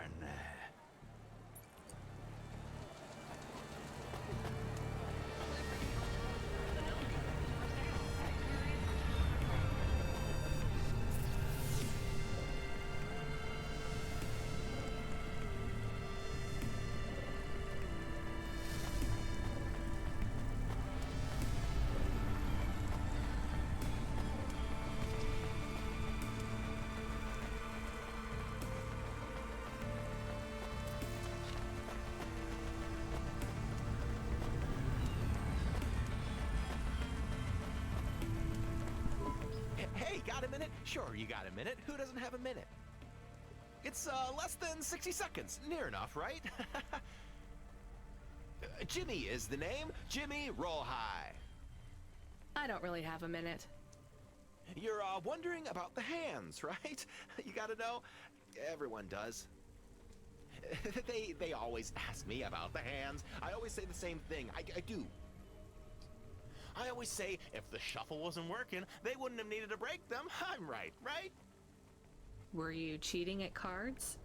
Hey, got a minute? Sure, you got a minute. Who doesn't have a minute? It's less than 60 seconds. Near enough, right? Jimmy is the name. Jimmy, roll high. I don't really have a minute. You're wondering about the hands, right? You gotta know. Everyone does. They always ask me about the hands. I always say the same thing. I do. I always say if the shuffle wasn't working, they wouldn't have needed to break them. I'm right, right? Were you cheating at cards?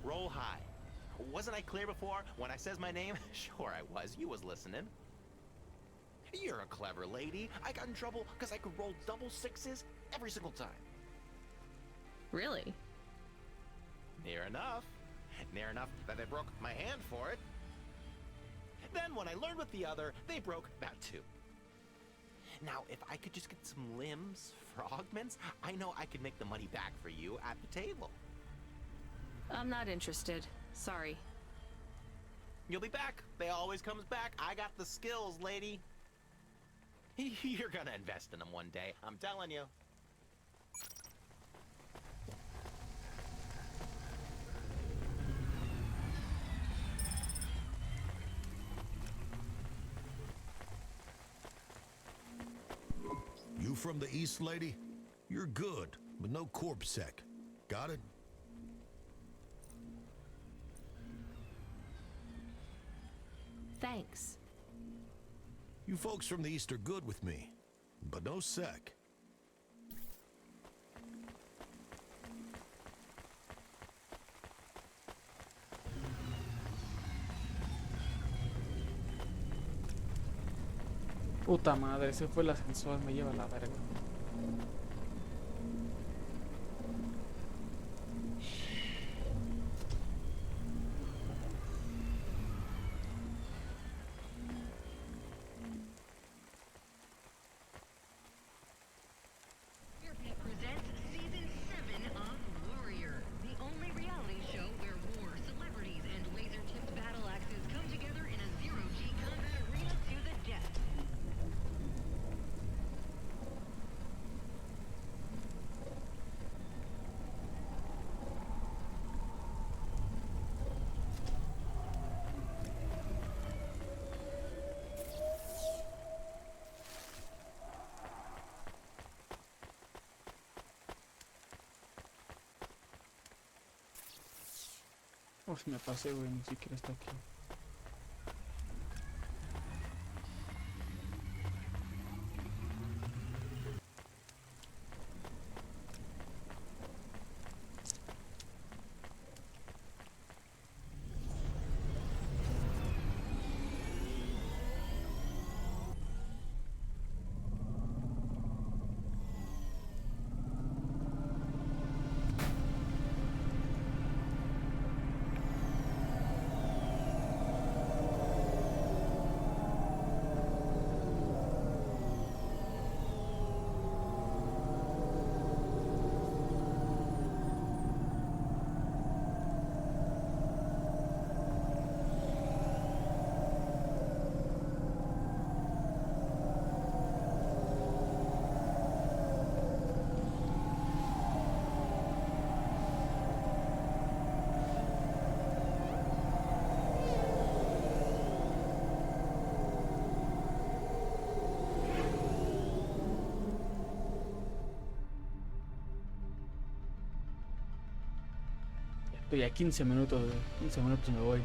Roll high. Wasn't I clear before when I says my name? Sure I was. You was listening. You're a clever lady. I got in trouble because I could roll double sixes every single time. Really? Near enough. Near enough that they broke my hand for it. Then when I learned with the other, they broke that too. Now, if I could just get some limbs for augments, I know I could make the money back for you at the table. I'm not interested. Sorry. You'll be back. They always comes back. I got the skills, lady. You're gonna invest in them one day, I'm telling you. You from the East, lady? You're good, but no corp sec. Got it? Thanks. You folks from the East are good with me, but no sec. Puta madre, ese fue el ascensor, me lleva a la verga. Presents Season 7 of Warrior, the only reality show where war, celebrities, and laser-tipped battle axes come together in a zero-G combat arena to the death. Uf, me pasé, güey, ni siquiera está aquí. Estoy a 15 minutos, 15 minutos me voy.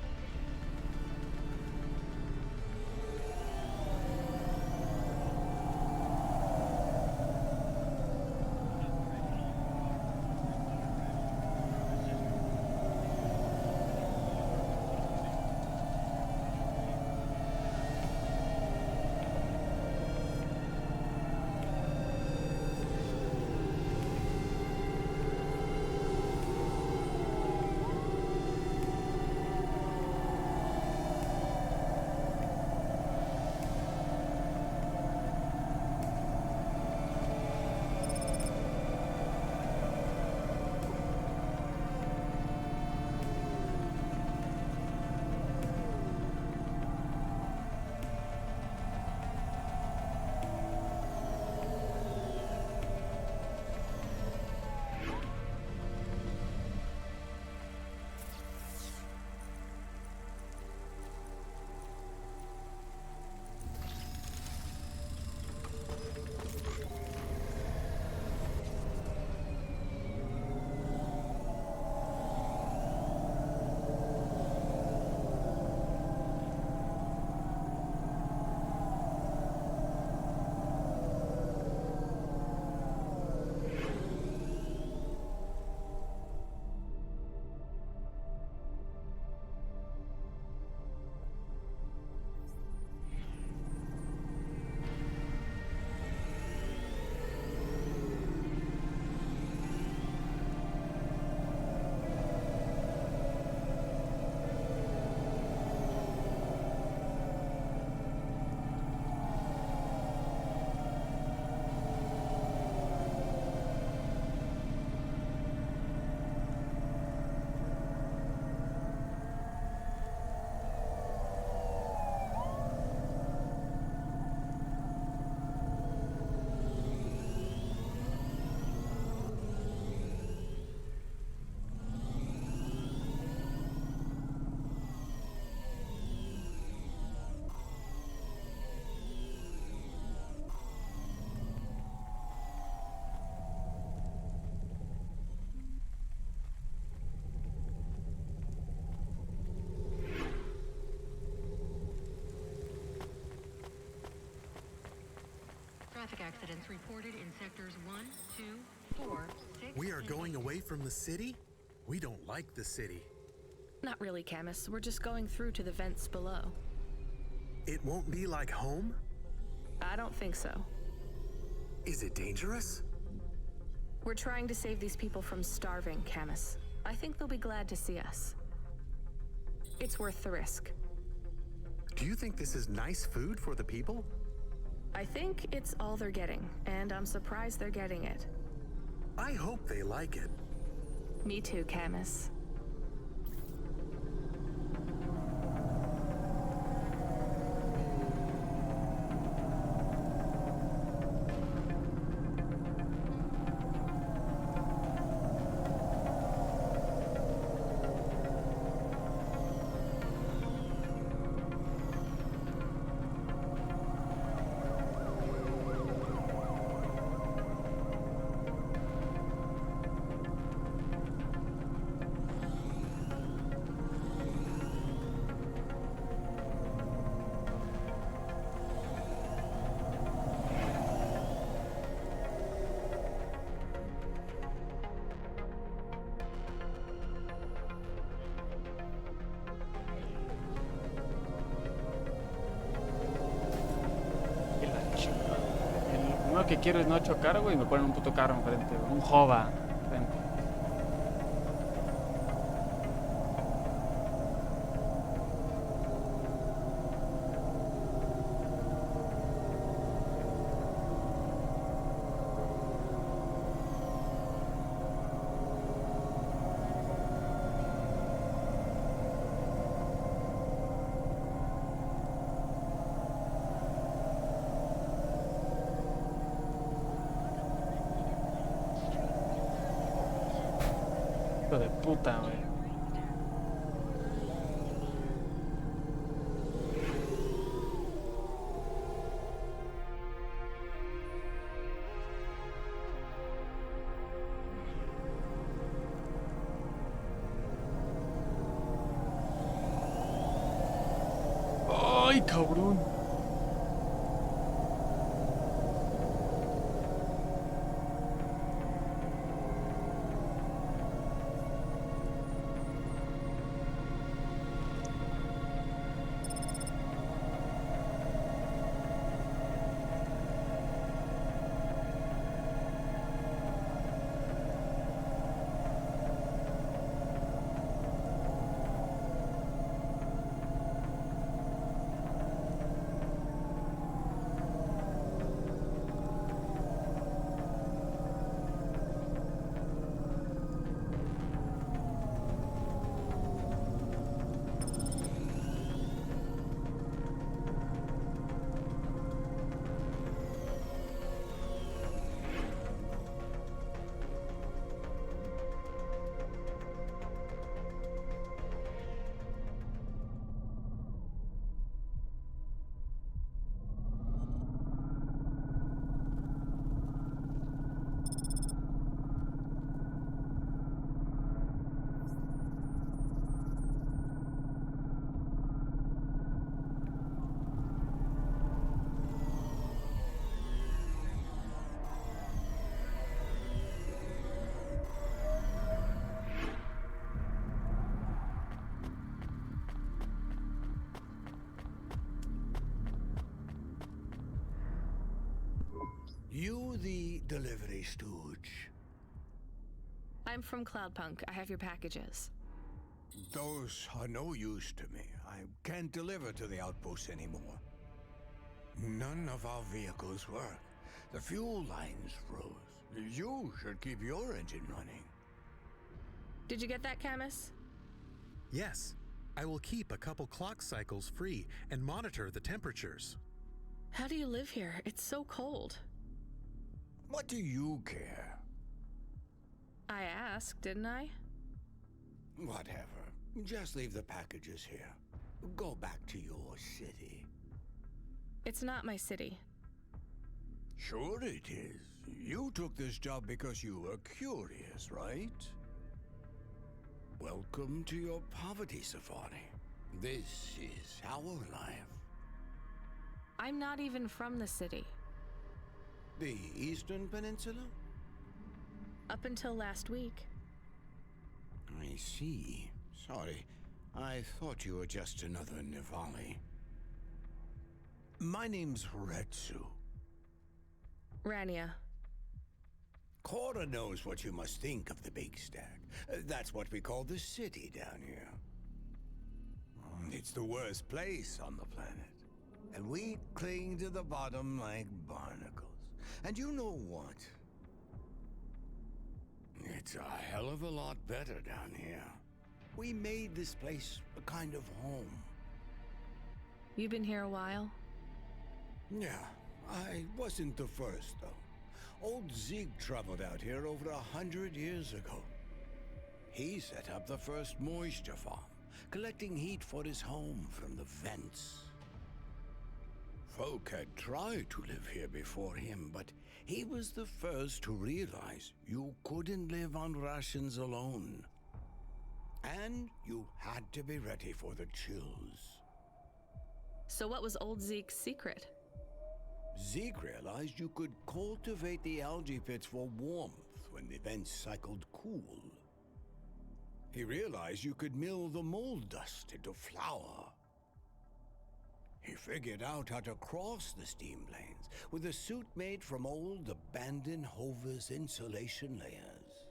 Traffic accidents reported in sectors 1, 2, 4, 6. We are going away from the city? We don't like the city. Not really, Camus. We're just going through to the vents below. It won't be like home? I don't think so. Is it dangerous? We're trying to save these people from starving, Camus. I think they'll be glad to see us. It's worth the risk. Do you think this is nice food for the people? I think it's all they're getting, and I'm surprised they're getting it. I hope they like it. Me too, Camus. Lo que quiero es no chocar, güey, y me ponen un puto carro enfrente, güey, un Jova enfrente. Hijo de puta, güey. cabrón. You the delivery stooge. I'm from Cloudpunk. I have your packages. Those are no use to me. I can't deliver to the outpost anymore. None of our vehicles work. The fuel lines froze. You should keep your engine running. Did you get that, Camus? Yes, I will keep a couple clock cycles free and monitor the temperatures. How do you live here? It's so cold. What do you care? I asked, didn't I? Whatever. Just leave the packages here. Go back to your city. It's not my city. Sure it is. You took this job because you were curious, right? Welcome to your poverty safari. This is our life. I'm not even from the city. The Eastern Peninsula? Up until last week. I see. Sorry. I thought you were just another Nivali. My name's Retsu. Rania. Cora knows what you must think of the Big Stack. That's what we call the city down here. It's the worst place on the planet. And we cling to the bottom like barnacles. And you know what? It's a hell of a lot better down here. We made this place a kind of home. You've been here a while? Yeah, I wasn't the first, though. Old Zeke traveled out here over 100 years ago. He set up the first moisture farm, collecting heat for his home from the vents. Folk had tried to live here before him, but he was the first to realize you couldn't live on rations alone. And you had to be ready for the chills. So what was old Zeke's secret? Zeke realized you could cultivate the algae pits for warmth when the vents cycled cool. He realized you could mill the mold dust into flour. He figured out how to cross the steam planes with a suit made from old abandoned Hover's insulation layers.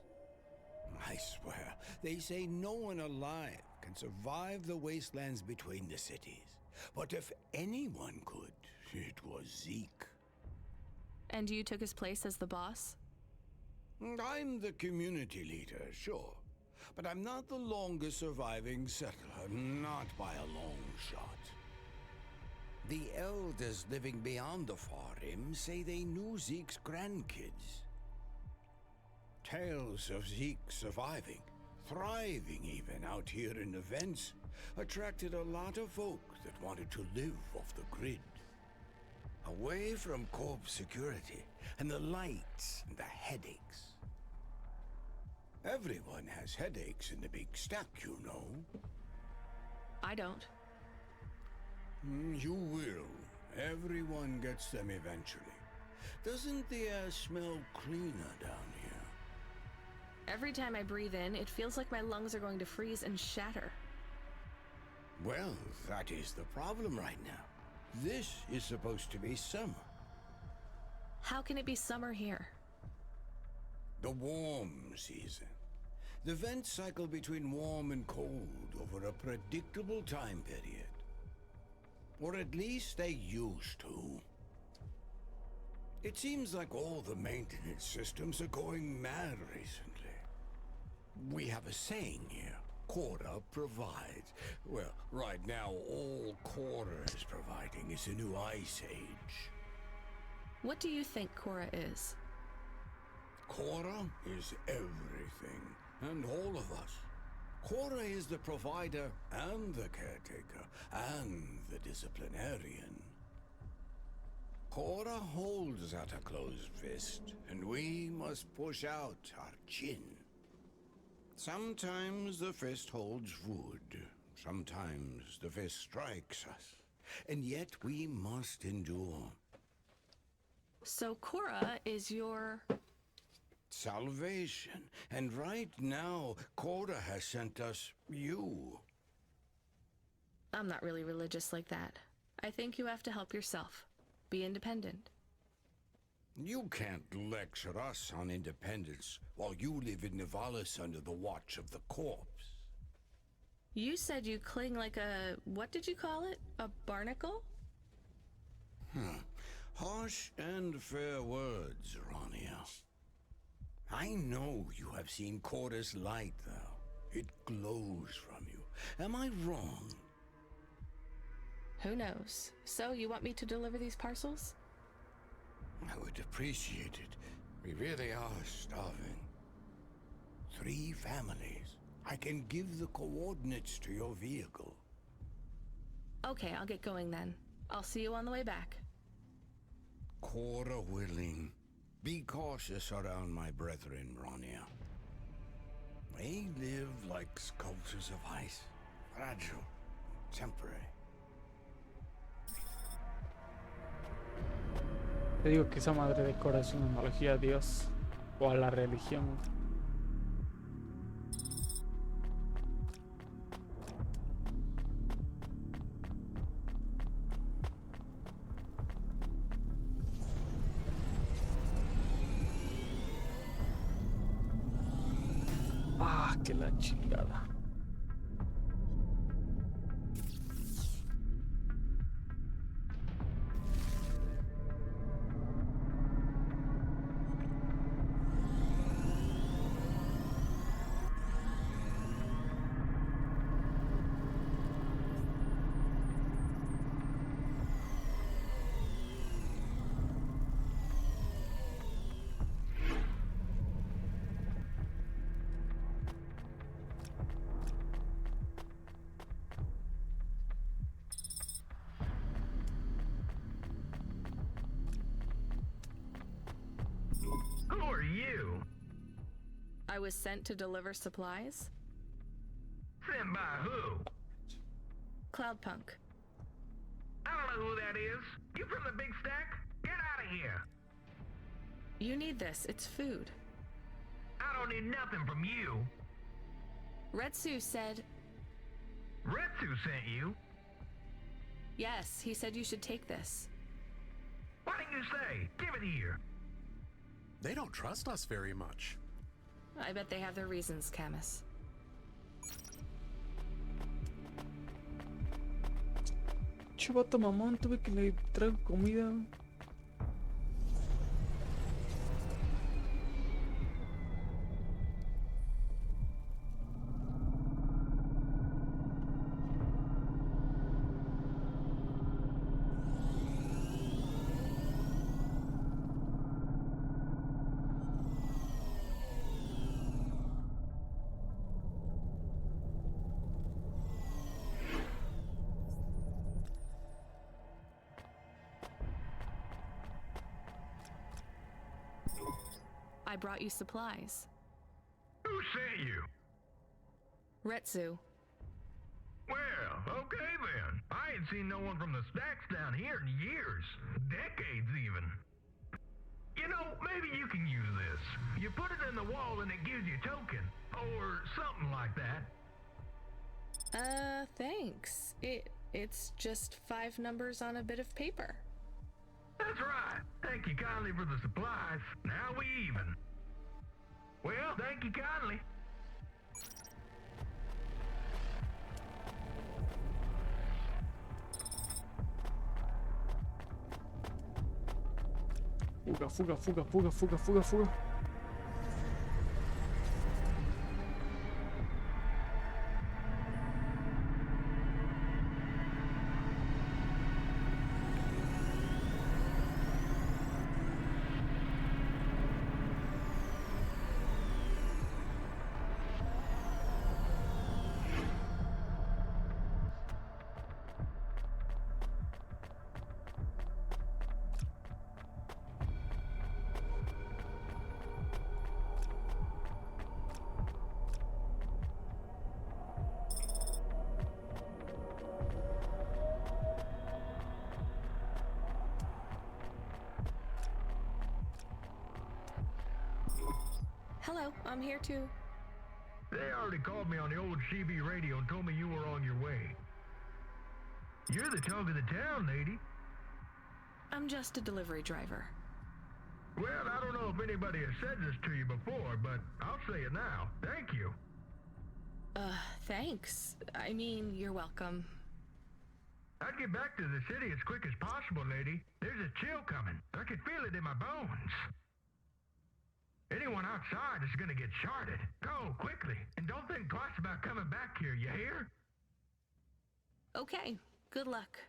I swear, they say no one alive can survive the wastelands between the cities. But if anyone could, it was Zeke. And you took his place as the boss? I'm the community leader, sure. But I'm not the longest surviving settler, not by a long shot. The elders living beyond the far rim say they knew Zeke's grandkids. Tales of Zeke surviving, thriving even out here in the vents, attracted a lot of folk that wanted to live off the grid. Away from corp security and the lights and the headaches. Everyone has headaches in the Big Stack, you know. I don't. You will. Everyone gets them eventually. Doesn't the air smell cleaner down here? Every time I breathe in, it feels like my lungs are going to freeze and shatter. Well, that is the problem right now. This is supposed to be summer. How can it be summer here? The warm season. The vents cycle between warm and cold over a predictable time period. Or at least they used to. It seems like all the maintenance systems are going mad recently. We have a saying here. Cora provides. Well, right now, all Cora is providing is a new ice age. What do you think Cora is? Cora is everything, and all of us. Cora is the provider, and the caretaker, and the disciplinarian. Cora holds out a closed fist, and we must push out our chin. Sometimes the fist holds wood. Sometimes the fist strikes us. And yet we must endure. So Cora is your... salvation. And right now, Cora has sent us you. I'm not really religious like that. I think you have to help yourself. Be independent. You can't lecture us on independence while you live in Nivalis under the watch of the corpse. You said you cling like a... what did you call it? A barnacle? Harsh and fair words, Rania. I know you have seen Cora's light, though. It glows from you. Am I wrong? Who knows? So, you want me to deliver these parcels? I would appreciate it. We really are starving. 3 families. I can give the coordinates to your vehicle. Okay, I'll get going then. I'll see you on the way back. Cora willing. Be cautious around my brethren, Rania. They live like sculptures of ice. Fragile. Temporary. Te digo que esa madre de Cora es una analogía a Dios o a la religión. Ah, que la chingada. Who are you? I was sent to deliver supplies? Sent by who? Cloudpunk. I don't know who that is. You from the big stack? Get out of here. You need this. It's food. I don't need nothing from you. Retsu said... Retsu sent you? Yes, he said you should take this. Why didn't you say? Give it here. They don't trust us very much. I bet they have their reasons, Camus. Chivato mamón, tuve que le traigo comida. I brought you supplies. Who sent you? Retsu. Well, okay then. I ain't seen no one from the stacks down here in years. Decades even. You know, maybe you can use this. You put it in the wall and it gives you a token. Or something like that. Thanks. It's just 5 numbers on a bit of paper. That's right. Thank you kindly for the supplies. Now we even. Well, thank you kindly. Fuga, fuga, fuga, fuga, fuga, fuga, fuga. Hello, I'm here too. They already called me on the old CB radio and told me you were on your way. You're the talk of the town, lady. I'm just a delivery driver. Well, I don't know if anybody has said this to you before, but I'll say it now. Thank you. Thanks. I mean, you're welcome. I'd get back to the city as quick as possible, lady. There's a chill coming. I can feel it in my bones. Anyone outside is gonna get charted. Go, quickly. And don't think twice about coming back here, you hear? Okay, good luck.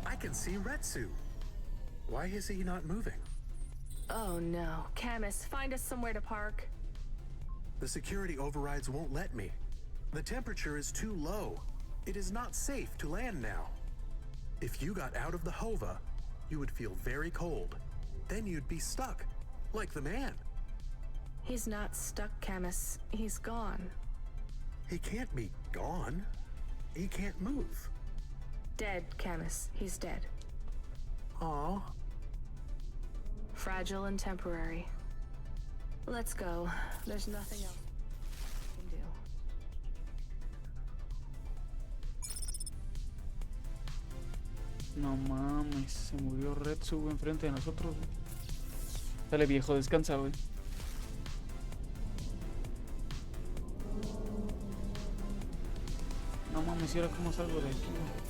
I can see Retsu. Why is he not moving? Oh no. Camus, find us somewhere to park. The security overrides won't let me. The temperature is too low. It is not safe to land now. If you got out of the Hova, you would feel very cold. Then you'd be stuck, like the man. He's not stuck, Camus. He's gone. He can't be gone. He can't move. Dead, Camus. He's dead. Aw. Fragile and temporary. Let's go. There's nothing else we can do. No mames, se murió Retsu, güey, enfrente de nosotros, güey. Dale, viejo, descansa, güey. No mames, ¿y ahora cómo salgo de aquí, güey?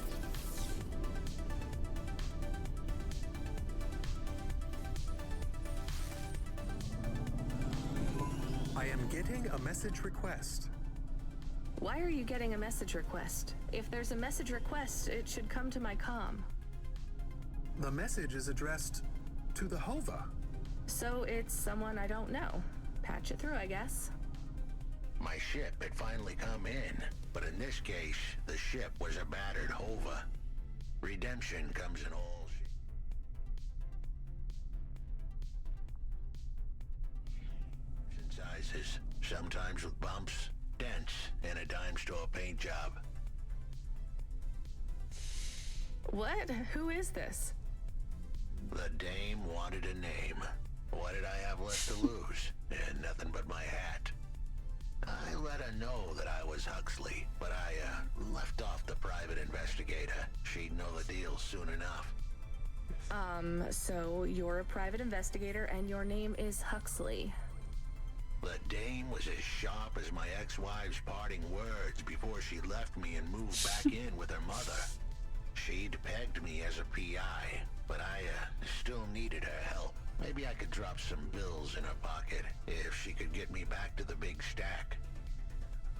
I am getting a message request. Why are you getting a message request? If there's a message request, it should come to my comm. The message is addressed to the Hova. So it's someone I don't know. Patch it through, I guess. My ship had finally come in, but in this case, the ship was a battered Hova. Redemption comes in all sizes, sometimes with bumps, dents, and a dime store paint job. What? Who is this? The dame wanted a name. What did I have left to lose? And nothing but my hat. I let her know that I was Huxley, but I left off the private investigator. She'd know the deal soon enough. So you're a private investigator and your name is Huxley. The dame was as sharp as my ex-wife's parting words before she left me and moved back in with her mother. She'd pegged me as a PI, but I still needed her help. Maybe I could drop some bills in her pocket if she could get me back to the big stack.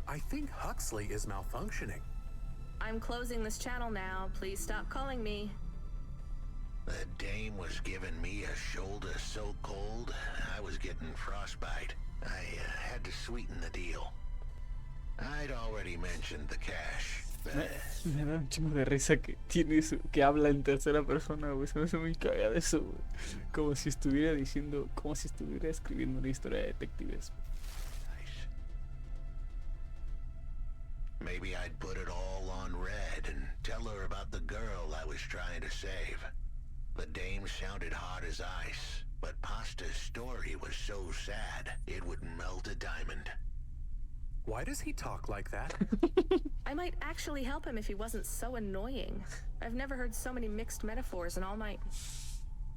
I think Huxley is malfunctioning. I'm closing this channel now. Please stop calling me. The dame was giving me a shoulder so cold, I was getting frostbite. I had to sweeten the deal. I'd already mentioned the cash. Me da un chingo de risa que tiene que habla en tercera persona, güey. Se me hace muy cagado eso, güey. Como si estuviera diciendo, como si estuviera escribiendo una historia de detectives. Maybe I'd put it all on red and tell her about the girl I was trying to save. The dame sounded hard as ice, but Pasta's story was so sad, it would melt a diamond. Why does he talk like that? I might actually help him if he wasn't so annoying. I've never heard so many mixed metaphors in all my...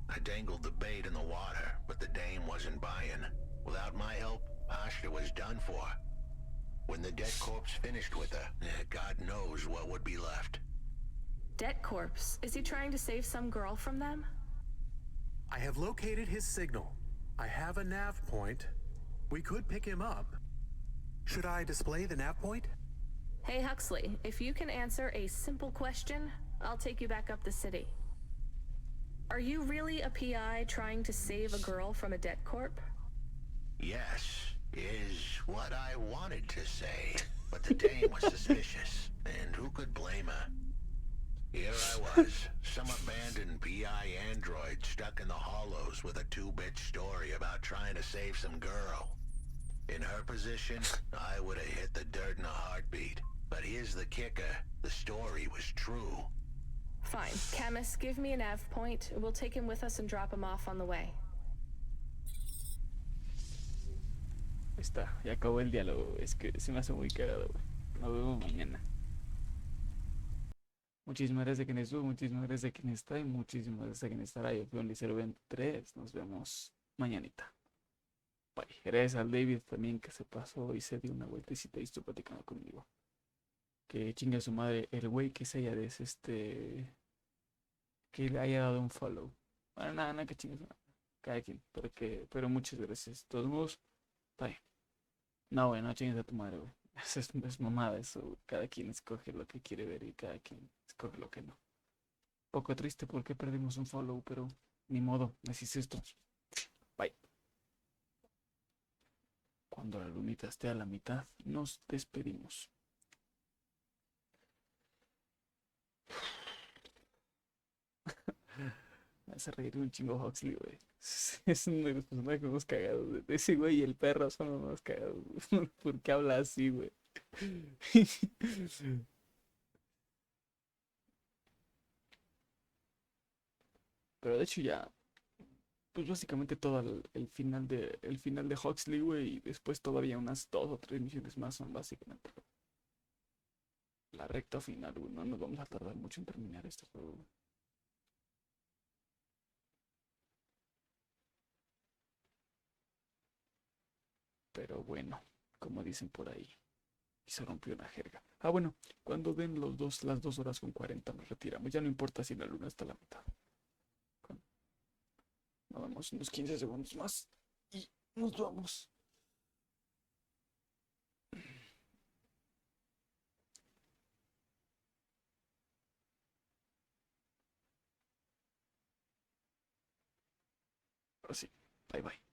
I dangled the bait in the water, but the dame wasn't buying. Without my help, Pasta was done for. When the dead corpse finished with her, God knows what would be left. Debt corpse? Is he trying to save some girl from them? I have located his signal. I have a nav point. We could pick him up. Should I display the nav point? Hey Huxley, if you can answer a simple question, I'll take you back up the city. Are you really a PI trying to save a girl from a debt corp? Yes, is what I wanted to say, but the dame was suspicious, and who could blame her? Here I was, some abandoned PI android stuck in the hollows with a 2-bit story about trying to save some girl. In her position, I would have hit the dirt in a heartbeat. But here's the kicker, the story was true. Fine. Camus, give me a nav point. We'll take him with us and drop him off on the way. Ahí está, ya acabó el diálogo. Es que se me hace muy cagado, güey. Nos vemos mañana. Muchísimas gracias a quien estuvo, muchísimas gracias a quien está y muchísimas gracias a quien estará. Yo fui un Licero 23. Nos vemos mañanita. Bye. Gracias al David también que se pasó y se dio una vueltecita y estuvo platicando conmigo. Que chingue a su madre el güey que se haya que le haya dado un follow. Bueno, nada, que chingue a su madre. Cada quien. Pero muchas gracias. De todos modos, bye. No, güey, no chingues a tu madre, güey. Es mamada eso, güey. Cada quien escoge lo que quiere ver y cada quien escoge lo que no. Poco triste porque perdimos un follow, pero ni modo, así es esto. Bye. Cuando la lunita esté a la mitad, nos despedimos. Me hace reír un chingo Huxley, güey. Es uno de los personajes más cagados. De ese güey y el perro son los más cagados. ¿Por qué habla así, güey? Pero de hecho ya, pues básicamente todo el final de Huxley, güey, y después todavía unas 2 o 3 misiones más son básicamente la recta final, güey. No nos vamos a tardar mucho en terminar este juego, güey. Pero bueno, como dicen por ahí, y se rompió una jerga. Ah, bueno, cuando den las 2 horas con 40 nos retiramos. Ya no importa si la luna está a la mitad. Nos damos unos 15 segundos más y nos vamos. Ahora sí, bye bye.